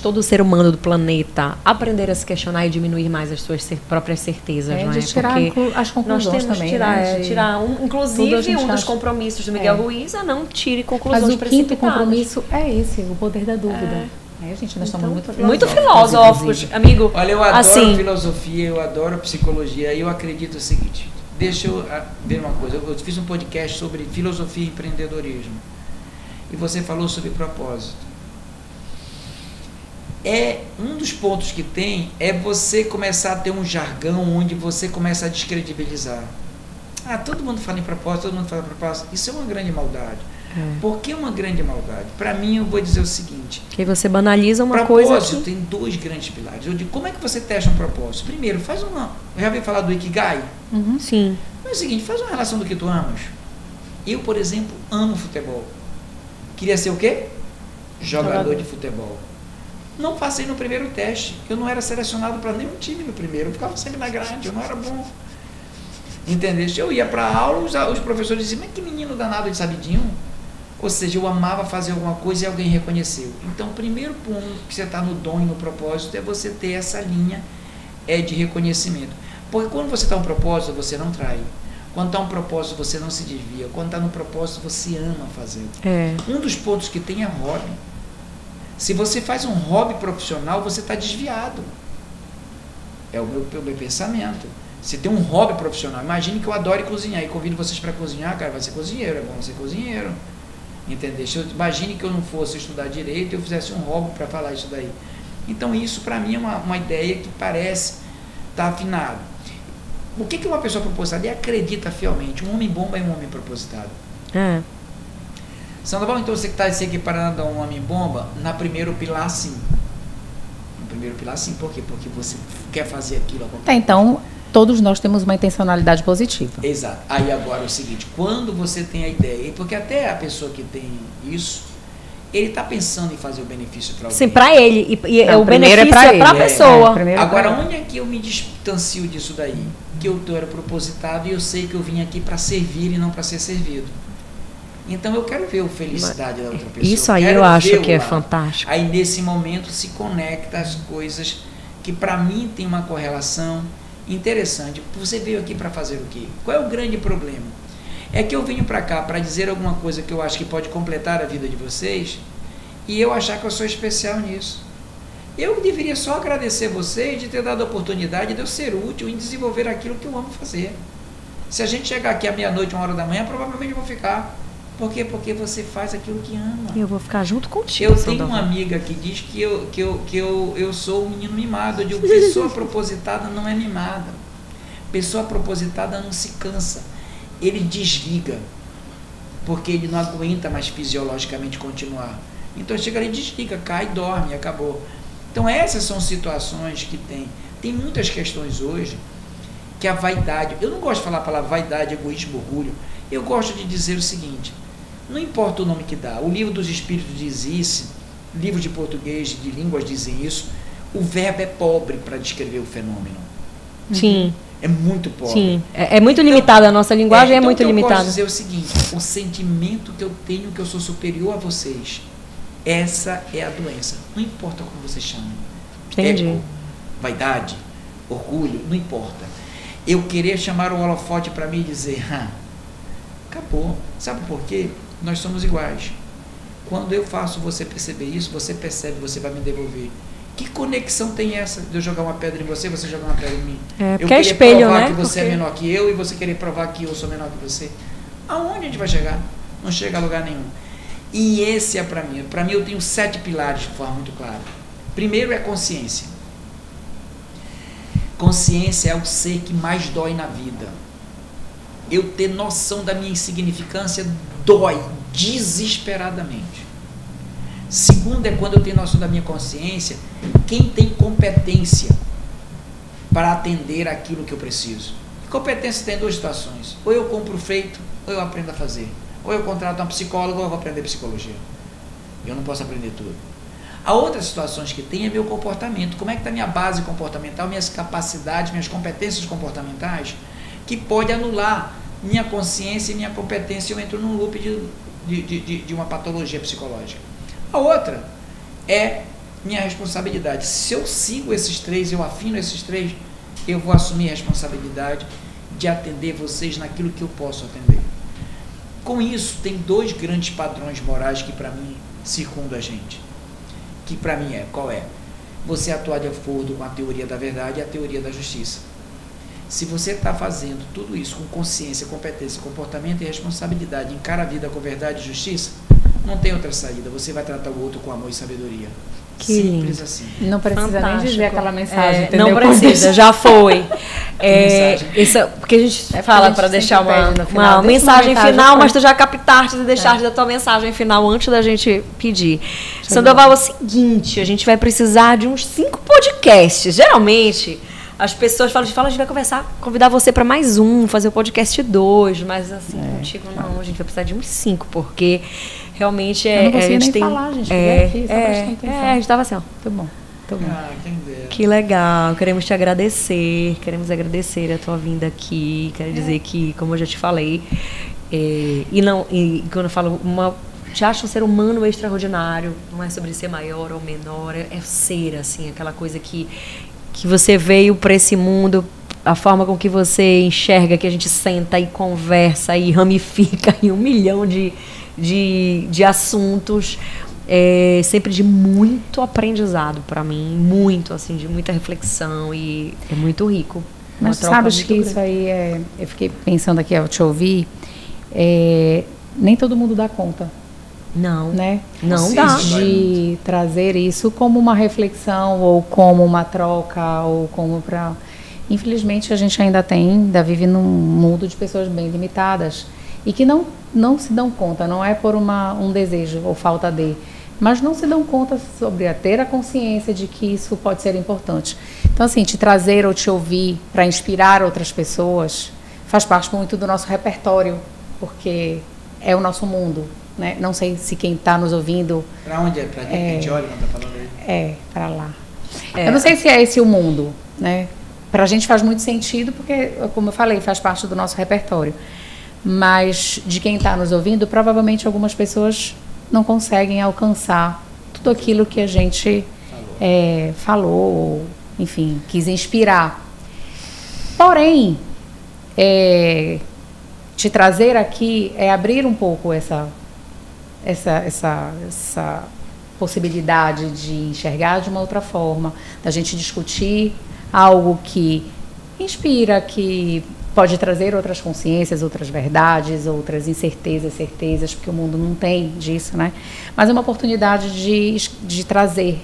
todo ser humano do planeta, aprender a se questionar e diminuir mais as suas próprias certezas, não é? De tirar as conclusões também. Inclusive, um dos compromissos do Miguel Ruiz é não tire conclusões precipitadas. Mas o quinto compromisso é esse, o poder da dúvida. Gente, nós estamos muito filósofos, amigo. Olha, eu adoro filosofia, eu adoro psicologia, e eu acredito o seguinte, deixa eu ver uma coisa, eu fiz um podcast sobre filosofia e empreendedorismo, e você falou sobre propósito. Um dos pontos que tem é você começar a ter um jargão onde você começa a descredibilizar. Todo mundo fala em propósito, todo mundo fala em propósito. Isso é uma grande maldade. Por que uma grande maldade? Para mim, eu vou dizer o seguinte. Que você banaliza uma coisa. Propósito tem dois grandes pilares. Eu digo, como é que você testa um propósito? Primeiro, já ouviu falar do Ikigai? Sim. Mas é o seguinte, faz uma relação do que tu amas. Eu, por exemplo, amo futebol. Queria ser o quê? Jogador de futebol. Não passei no primeiro teste. Eu não era selecionado para nenhum time no primeiro. Eu ficava sempre na grade, eu não era bom. Entendeste? Eu ia para aula, os professores diziam, mas que menino danado de sabidinho. Ou seja, eu amava fazer alguma coisa e alguém reconheceu. Então, o primeiro ponto que você está no dom e no propósito é você ter essa linha de reconhecimento. Porque quando você está no propósito, você não trai. Quando está no propósito, você não se desvia. Quando está no propósito, você ama fazer. Um dos pontos que tem é hobby. Se você faz um hobby profissional, você está desviado. É o meu pensamento. Você tem um hobby profissional. Imagine que eu adore cozinhar e convido vocês para cozinhar, cara, vai ser cozinheiro, é bom ser cozinheiro. Entendeu? Imagine que eu não fosse estudar direito e eu fizesse um hobby para falar isso daí. Então isso para mim é uma ideia que parece estar afinado. O que uma pessoa propositada? E acredita fielmente. Um homem bomba é um homem propositado. Sandoval, então você que está se equiparando a um homem bomba, na primeiro pilar sim. No primeiro pilar sim, por quê? Porque você quer fazer aquilo. Então, todos nós temos uma intencionalidade positiva. Exato. Aí agora é o seguinte, quando você tem a ideia, porque até a pessoa que tem isso, ele está pensando em fazer o benefício para alguém. Sim, para ele. E não, o benefício é para a pessoa. Agora, onde é que eu me distancio disso daí? Que eu era propositado e eu sei que eu vim aqui para servir e não para ser servido. Então eu quero ver a felicidade da outra pessoa. Isso aí eu acho que é fantástico. Aí nesse momento se conecta as coisas que para mim tem uma correlação interessante. Você veio aqui para fazer o quê? Qual é o grande problema? É que eu venho para cá para dizer alguma coisa que eu acho que pode completar a vida de vocês e eu achar que eu sou especial nisso. Eu deveria só agradecer vocês de ter dado a oportunidade de eu ser útil em desenvolver aquilo que eu amo fazer. Se a gente chegar aqui à meia-noite, 1h, provavelmente eu vou ficar. Por quê? Porque você faz aquilo que ama. Eu vou ficar junto contigo. Eu tenho uma amiga que diz que eu sou um menino mimado. Eu digo, pessoa propositada não é mimada. Pessoa propositada não se cansa. Ele desliga. Porque ele não aguenta mais fisiologicamente continuar. Então chega ali, desliga, cai, dorme, acabou. Então essas são situações que tem. Tem muitas questões hoje que a vaidade... Eu não gosto de falar a palavra vaidade, egoísmo, orgulho. Eu gosto de dizer o seguinte, não importa o nome que dá, o livro dos Espíritos diz isso, livro de português, de línguas dizem isso, o verbo é pobre para descrever o fenômeno. Sim. É muito pobre. Sim, é muito limitada, a nossa linguagem então, muito limitada. Eu posso dizer o seguinte, o sentimento que eu tenho que eu sou superior a vocês, essa é a doença. Não importa como você chama. Entendi. Ego, vaidade, orgulho, não importa. Eu querer chamar o holofote para mim e dizer, acabou. Sabe por quê? Nós somos iguais. Quando eu faço você perceber isso, você percebe, você vai me devolver. Que conexão tem essa de eu jogar uma pedra em você, você jogar uma pedra em mim? Porque é espelho, provar né? que você é menor que eu e você querer provar que eu sou menor que você. Aonde a gente vai chegar? Não chega a lugar nenhum. E esse é para mim. Para mim eu tenho 7 pilares de forma muito clara. Primeiro é consciência. Consciência é o ser que mais dói na vida. Eu ter noção da minha insignificância dói desesperadamente. Segundo é quando eu tenho noção da minha consciência, quem tem competência para atender aquilo que eu preciso. Competência tem 2 situações. Ou eu compro feito, ou eu aprendo a fazer. Ou eu contrato uma psicóloga, ou eu vou aprender psicologia. Eu não posso aprender tudo. A outras situações que tem é meu comportamento. Como é que está a minha base comportamental, minhas capacidades, minhas competências comportamentais, que pode anular minha consciência e minha competência. Eu entro num loop de uma patologia psicológica. A outra é minha responsabilidade. Se eu sigo esses 3, eu afino esses 3, eu vou assumir a responsabilidade de atender vocês naquilo que eu posso atender. Com isso, tem 2 grandes padrões morais que para mim circundam a gente. Que para mim qual é? Você atuar de acordo com a teoria da verdade e a teoria da justiça. Se você está fazendo tudo isso com consciência, competência, comportamento e responsabilidade, encara a vida com verdade e justiça, não tem outra saída. Você vai tratar o outro com amor e sabedoria. Que simples lindo. assim. Não precisa Fantástico. nem dizer aquela mensagem, entendeu? Não precisa, já foi. Isso, porque a gente fala para deixar uma mensagem final, mas tu já captaste e deixaste da tua mensagem final antes da gente pedir. Sandoval, é o seguinte, a gente vai precisar de uns 5 podcasts. Geralmente, as pessoas falam, a gente vai convidar você para mais um, fazer o podcast 2, mas assim, contigo não, a gente vai precisar de uns 5, porque realmente eu não a gente nem tem... falar, gente, aqui, só prestando atenção. a gente tava assim, ó. Muito bom. quem dera. Que legal, queremos te agradecer, a tua vinda aqui, quero dizer que, como eu já te falei, e quando eu falo, te acho um ser humano extraordinário, não é sobre ser maior ou menor, é ser, assim, aquela coisa que você veio para esse mundo, a forma com que você enxerga, que a gente senta e conversa e ramifica em 1 milhão de assuntos, sempre de muito aprendizado para mim, muito, assim, de muita reflexão, e é muito rico. Mas sabes que isso aí eu fiquei pensando aqui ao te ouvir, nem todo mundo dá conta. Não, né? Não dá. De trazer isso como uma reflexão, ou como uma troca, ou como para... Infelizmente, a gente ainda vive num mundo de pessoas bem limitadas e que não se dão conta, não é por um desejo ou falta de, mas não se dão conta sobre ter a consciência de que isso pode ser importante. Então, assim, te trazer ou te ouvir para inspirar outras pessoas faz parte muito do nosso repertório, porque é o nosso mundo, né? Não sei se quem está nos ouvindo... Para onde é? Para quem a gente olha quando está falando aí? Para lá. Eu não sei se é esse o mundo, né? Para a gente faz muito sentido, porque, como eu falei, faz parte do nosso repertório. Mas de quem está nos ouvindo, provavelmente algumas pessoas não conseguem alcançar tudo aquilo que a gente falou, enfim, quis inspirar. Porém, te trazer aqui é abrir um pouco essa possibilidade de enxergar de uma outra forma, da gente discutir algo que inspira, que pode trazer outras consciências, outras verdades, outras incertezas, certezas, porque o mundo não tem disso, né? Mas é uma oportunidade de trazer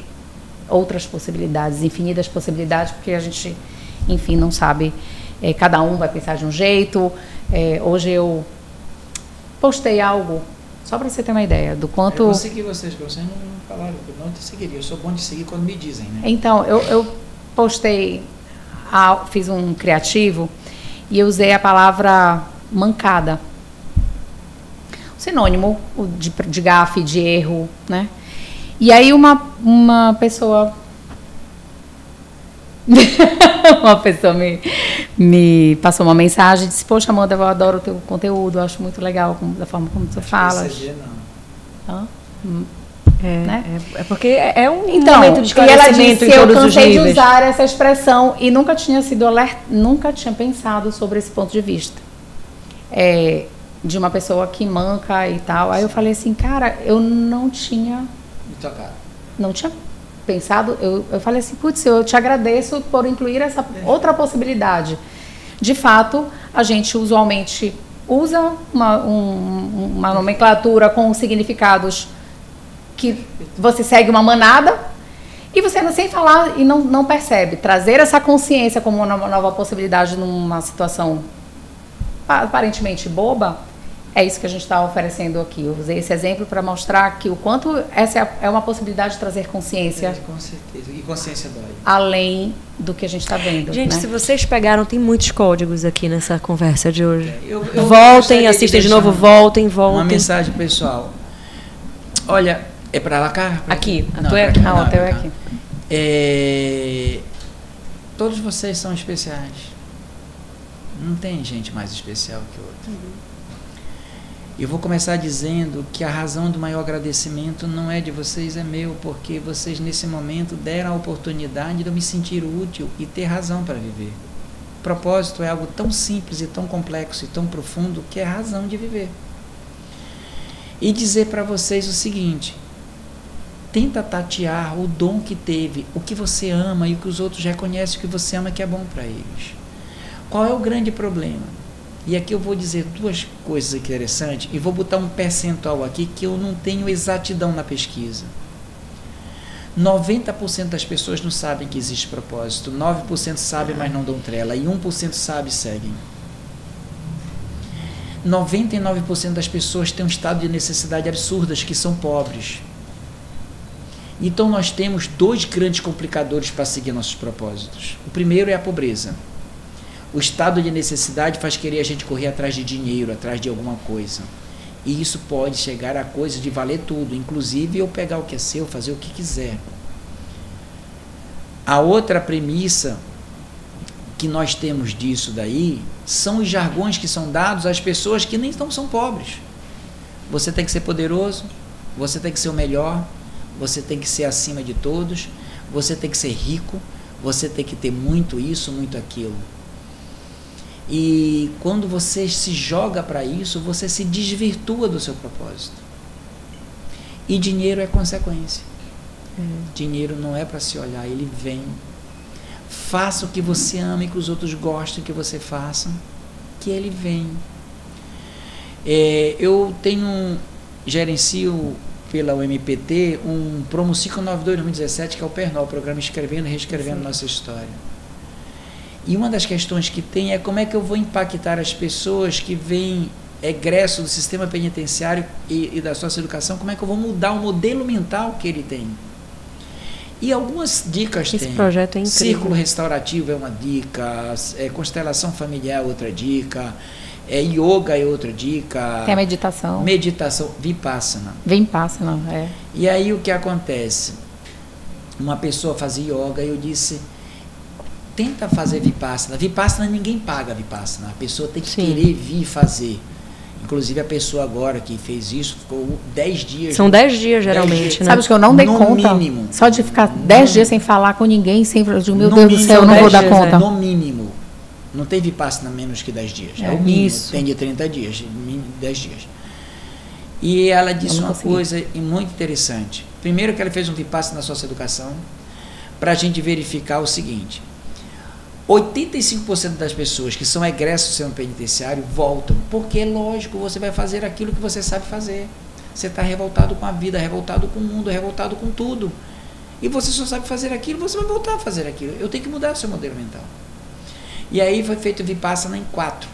outras possibilidades, infinitas possibilidades, porque a gente, enfim, não sabe, cada um vai pensar de um jeito. Hoje eu postei algo, só para você ter uma ideia do quanto... Eu segui vocês não falaram, eu não te seguiria, eu sou bom de seguir quando me dizem, né? Então, eu postei, fiz um criativo e eu usei a palavra mancada. Sinônimo de gafe, de erro, né? E aí uma pessoa... uma pessoa me passou uma mensagem e disse: poxa, Amanda, eu adoro o teu conteúdo, eu acho muito legal da forma como você fala. Né? Porque é um então, momento de esclarecimento em todos os níveis. Eu cansei de usar essa expressão e nunca tinha pensado sobre esse ponto de vista. De uma pessoa que manca e tal. Aí eu falei assim, cara, eu não tinha... Não tinha pensado. Eu falei assim, putz, eu te agradeço por incluir essa outra possibilidade. De fato, a gente usualmente usa uma nomenclatura com significados que você segue uma manada e você não sem falar e não percebe. Trazer essa consciência como uma nova possibilidade numa situação aparentemente boba, é isso que a gente está oferecendo aqui. Eu usei esse exemplo para mostrar que o quanto essa é uma possibilidade de trazer consciência. Com certeza. E consciência dói. Além do que a gente está vendo. Gente, né? Se vocês pegaram, tem muitos códigos aqui nessa conversa de hoje. Voltem, assistem de novo, voltem. Uma mensagem pessoal. Olha, é para lá cá? Aqui. O teu é aqui. Todos vocês são especiais. Não tem gente mais especial que outra. Eu vou começar dizendo que a razão do maior agradecimento não é de vocês, é meu, porque vocês nesse momento deram a oportunidade de eu me sentir útil e ter razão para viver. O propósito é algo tão simples e tão complexo e tão profundo que é a razão de viver. E dizer para vocês o seguinte: tenta tatear o dom que teve, o que você ama e o que os outros reconhecem que você ama, que é bom para eles. Qual é o grande problema? E aqui eu vou dizer duas coisas interessantes e vou botar um percentual aqui que eu não tenho exatidão na pesquisa. 90% das pessoas não sabem que existe propósito, 9% sabem, mas não dão trela, e 1% sabe e seguem. 99% das pessoas têm um estado de necessidade absurdas, que são pobres. Então nós temos dois grandes complicadores para seguir nossos propósitos. O primeiro é a pobreza. O estado de necessidade faz querer a gente correr atrás de dinheiro, atrás de alguma coisa. E isso pode chegar a coisa de valer tudo, inclusive eu pegar o que é seu, fazer o que quiser. A outra premissa que nós temos disso daí são os jargões que são dados às pessoas que nem são pobres. Você tem que ser poderoso, você tem que ser o melhor, você tem que ser acima de todos, você tem que ser rico, você tem que ter muito isso, muito aquilo. E quando você se joga para isso, você se desvirtua do seu propósito. E dinheiro é consequência. Dinheiro não é para se olhar, ele vem. Faça o que você ama e que os outros gostem que você faça, que ele vem. Eu gerencio pela UMPT um Promociclo 92 2017, que é o PERNOL, Programa Escrevendo e Reescrevendo Nossa História. E uma das questões que tem é como é que eu vou impactar as pessoas que vêm egresso do sistema penitenciário e da socioeducação, como é que eu vou mudar o modelo mental que ele tem. E algumas dicas tem. Esse projeto é incrível. Círculo restaurativo é uma dica, constelação familiar é outra dica, yoga é outra dica. Tem a meditação. Meditação, Vipassana. Vipassana, E aí o que acontece? Uma pessoa fazia yoga e eu disse, tenta fazer Vipassana. Vipassana ninguém paga Vipassana, a pessoa tem que querer vir fazer. Inclusive a pessoa agora que fez isso ficou 10 dias. São 10 dias geralmente, né? Sabe que eu não dei conta? Mínimo. Só de ficar 10 dias sem falar com ninguém, sem... Meu Deus do céu, eu não vou dar conta. No mínimo. Não tem Vipassana menos que 10 dias. É o mínimo. Isso. Tem de 30 dias, 10 dias. E ela disse uma coisa muito interessante. Primeiro que ela fez um Vipassana na socioeducação para a gente verificar o seguinte. 85% das pessoas que são egressos do sistema penitenciário voltam, porque é lógico, você vai fazer aquilo que você sabe fazer. Você está revoltado com a vida, revoltado com o mundo, revoltado com tudo. E você só sabe fazer aquilo, você vai voltar a fazer aquilo. Eu tenho que mudar o seu modelo mental. E aí foi feito o Vipassana em 4,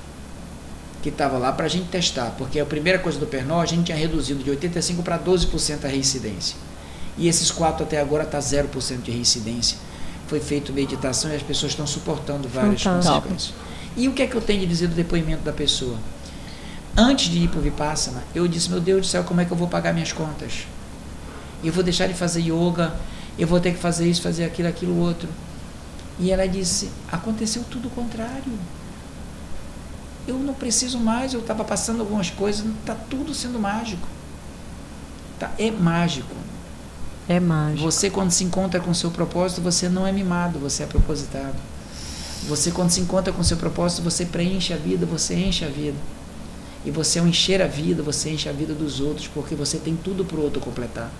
que estava lá para a gente testar, porque a primeira coisa do PERNOL, a gente tinha reduzido de 85% para 12% a reincidência. E esses 4 até agora está 0% de reincidência. Foi feito meditação e as pessoas estão suportando várias consequências. E o que é que eu tenho de dizer do depoimento da pessoa? Antes de ir para o Vipassana, eu disse, meu Deus do céu, como é que eu vou pagar minhas contas? Eu vou deixar de fazer yoga, eu vou ter que fazer isso, fazer aquilo, aquilo outro. E ela disse, aconteceu tudo o contrário. Eu não preciso mais, eu estava passando algumas coisas, está tudo sendo mágico. É mágico. É mágico. Você, quando se encontra com o seu propósito, você não é mimado, você é propositado. Você, quando se encontra com o seu propósito, você preenche a vida, você enche a vida. E você, ao encher a vida, você enche a vida dos outros, porque você tem tudo para o outro completar.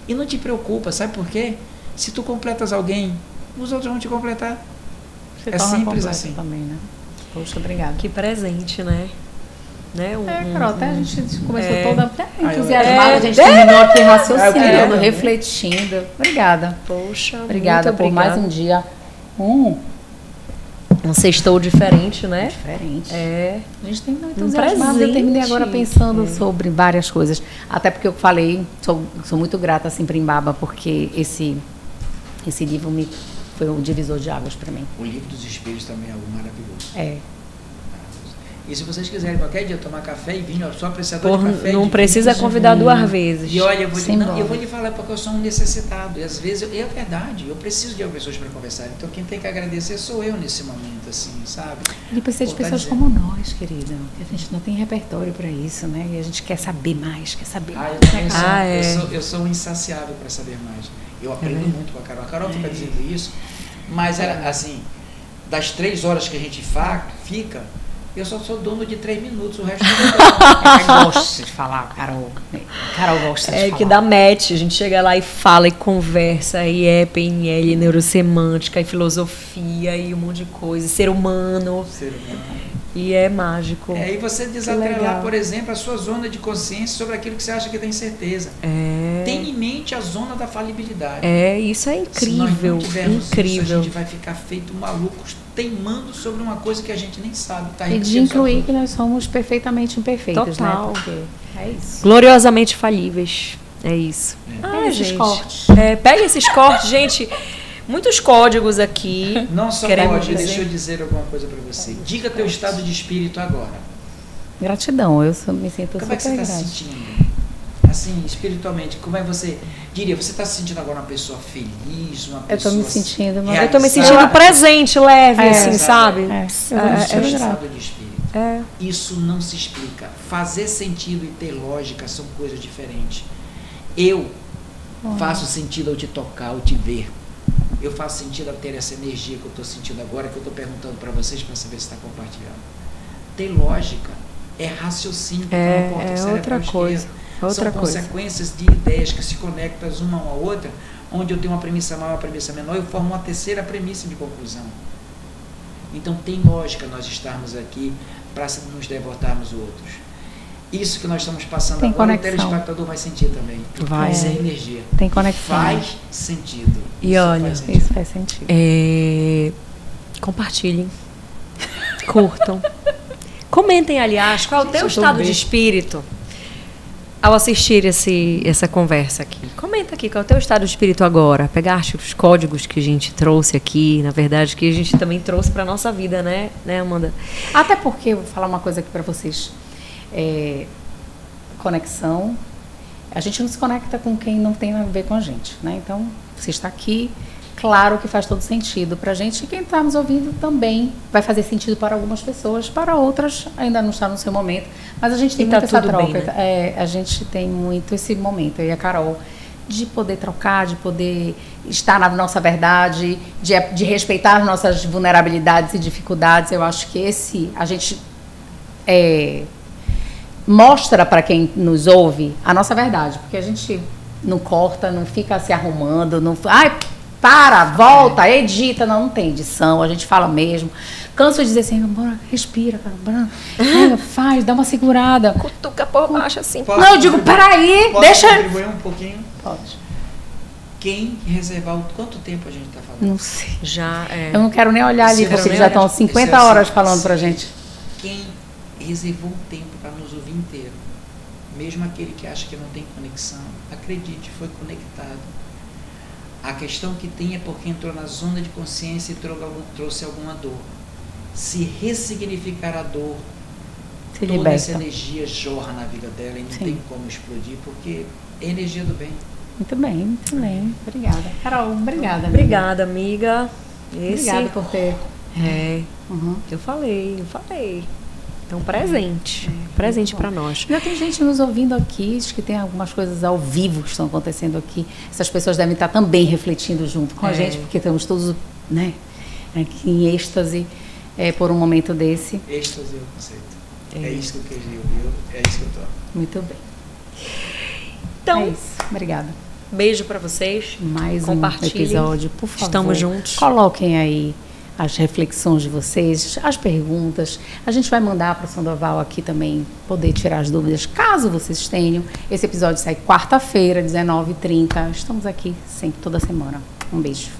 E não te preocupa, sabe por quê? Se tu completas alguém, os outros vão te completar. Você é simples assim. Também, né? Poxa, obrigada. Que presente, né? Carol, até a gente começou toda até entusiasmada, a gente terminou aqui raciocinando, refletindo. Obrigada. Poxa, obrigada por mais um dia. Um sextou diferente, né? Diferente. A gente tem entusiasmado. Eu terminei agora pensando sobre várias coisas. Até porque eu falei, sou muito grata assim para Embaba, porque esse livro foi um divisor de águas para mim. O livro dos espelhos também é algo maravilhoso. E se vocês quiserem qualquer dia tomar café e vinho, eu sou apreciador de café. Não precisa convidar 2 vezes. E olha, eu vou lhe falar porque eu sou um necessitado. E às vezes, é verdade, eu preciso de pessoas para conversar. Então quem tem que agradecer sou eu nesse momento, assim, sabe? E precisa de pessoas como nós, querida. A gente não tem repertório para isso, né? E a gente quer saber mais, quer saber mais. Eu sou insaciável para saber mais. Eu aprendo muito com a Carol. A Carol fica dizendo isso, mas assim, das 3 horas que a gente fica, eu só sou dono de 3 minutos, o resto do tempo. Eu gosto de falar, Carol. Carol gosta de falar. Que dá match, a gente chega lá e fala e conversa, e PNL, neurosemântica, e filosofia, e um monte de coisa, e ser humano. E é mágico. E você desatrelar, por exemplo, a sua zona de consciência sobre aquilo que você acha que tem certeza. Tem em mente a zona da falibilidade. Isso é incrível. Se nós não tivermos isso, a gente vai ficar feito malucos, teimando sobre uma coisa que a gente nem sabe. E de incluir que nós somos perfeitamente imperfeitos, total, né? Porque é isso. Gloriosamente falíveis. É isso. Pega esses cortes. Pega esses cortes, gente. Muitos códigos aqui. Não só código, deixa eu dizer alguma coisa para você. Diga teu estado de espírito agora. Gratidão, eu me sinto Como é que você está se sentindo? Assim, espiritualmente, como é que você diria? Você está se sentindo agora uma pessoa feliz, uma pessoa... Eu estou me sentindo... Eu estou me sentindo presente, leve, assim, sabe? Seu estado de espírito. Isso não se explica. Fazer sentido e ter lógica são coisas diferentes. Eu faço sentido ao te tocar, ao te ver. Eu faço sentido ao ter essa energia que eu estou sentindo agora, que eu estou perguntando para vocês para saber se está compartilhando. Ter lógica é raciocínio, é outra coisa. São consequências de ideias que se conectam uma a outra onde eu tenho uma premissa maior, uma premissa menor, eu formo uma terceira premissa de conclusão. Então tem lógica nós estarmos aqui para nos devotarmos outros. Isso que nós estamos passando tem agora, conexão. O telespectador vai sentir também. Vai. Isso é energia. Tem conexão. Faz sentido. E olha, faz sentido. Isso faz sentido. Compartilhem. Curtam. Comentem, aliás, qual é o Gente, teu eu tô estado de bem. espírito ao assistir essa conversa aqui. Comenta aqui qual é o teu estado de espírito agora. Pegaste os códigos que a gente trouxe aqui, na verdade, que a gente também trouxe para nossa vida, né, Amanda? Até porque, eu vou falar uma coisa aqui para vocês. Conexão. A gente não se conecta com quem não tem a ver com a gente, né? Então, você está aqui, claro que faz todo sentido para a gente. E quem está nos ouvindo também vai fazer sentido para algumas pessoas, para outras ainda não está no seu momento. Mas a gente tem E muito tá essa tudo troca. bem, né? A gente tem muito esse momento, eu e a Carol, de poder trocar, de poder estar na nossa verdade, de respeitar as nossas vulnerabilidades e dificuldades. Eu acho que a gente mostra para quem nos ouve a nossa verdade, porque a gente não corta, não fica se arrumando, não... Para, volta, edita. Não tem edição, a gente fala mesmo. Canso de dizer assim, bora, respira, cara, faz, dá uma segurada. Cutuca por baixo assim. Não, eu digo, peraí, Posso deixa... contribuir um pouquinho? Pode. Quem reservar quanto tempo a gente está falando? Não sei. Já Eu não quero nem olhar ali, Você porque não já estão olha, 50 isso é horas assim, falando pra sim. gente. Quem reservou um tempo para nos ouvir inteiro, mesmo aquele que acha que não tem conexão, acredite, foi conectado. A questão que tem é porque entrou na zona de consciência e trouxe alguma dor. Se ressignificar a dor, Se toda liberta. essa energia jorra na vida dela e não Sim. tem como explodir, porque é energia do bem. Muito bem, muito bem. Obrigada. Carol, obrigada. amiga. Obrigada, amiga. Obrigada por ter... Uhum. Eu falei. É um presente. Presente para nós. Já tem gente nos ouvindo aqui, acho que tem algumas coisas ao vivo que estão acontecendo aqui. Essas pessoas devem estar também refletindo junto com a gente, porque estamos todos, né, aqui em êxtase por um momento desse. Êxtase é o conceito. É isso que eu queria ouvir, é isso que eu tô. Muito bem. Então, É isso. Obrigada. beijo para vocês. Mais um Compartilhem. episódio, por favor. Estamos juntos. Coloquem aí as reflexões de vocês, as perguntas. A gente vai mandar para o Sandoval aqui também poder tirar as dúvidas, caso vocês tenham. Esse episódio sai quarta-feira, 19h30. Estamos aqui sempre, toda semana. Um beijo.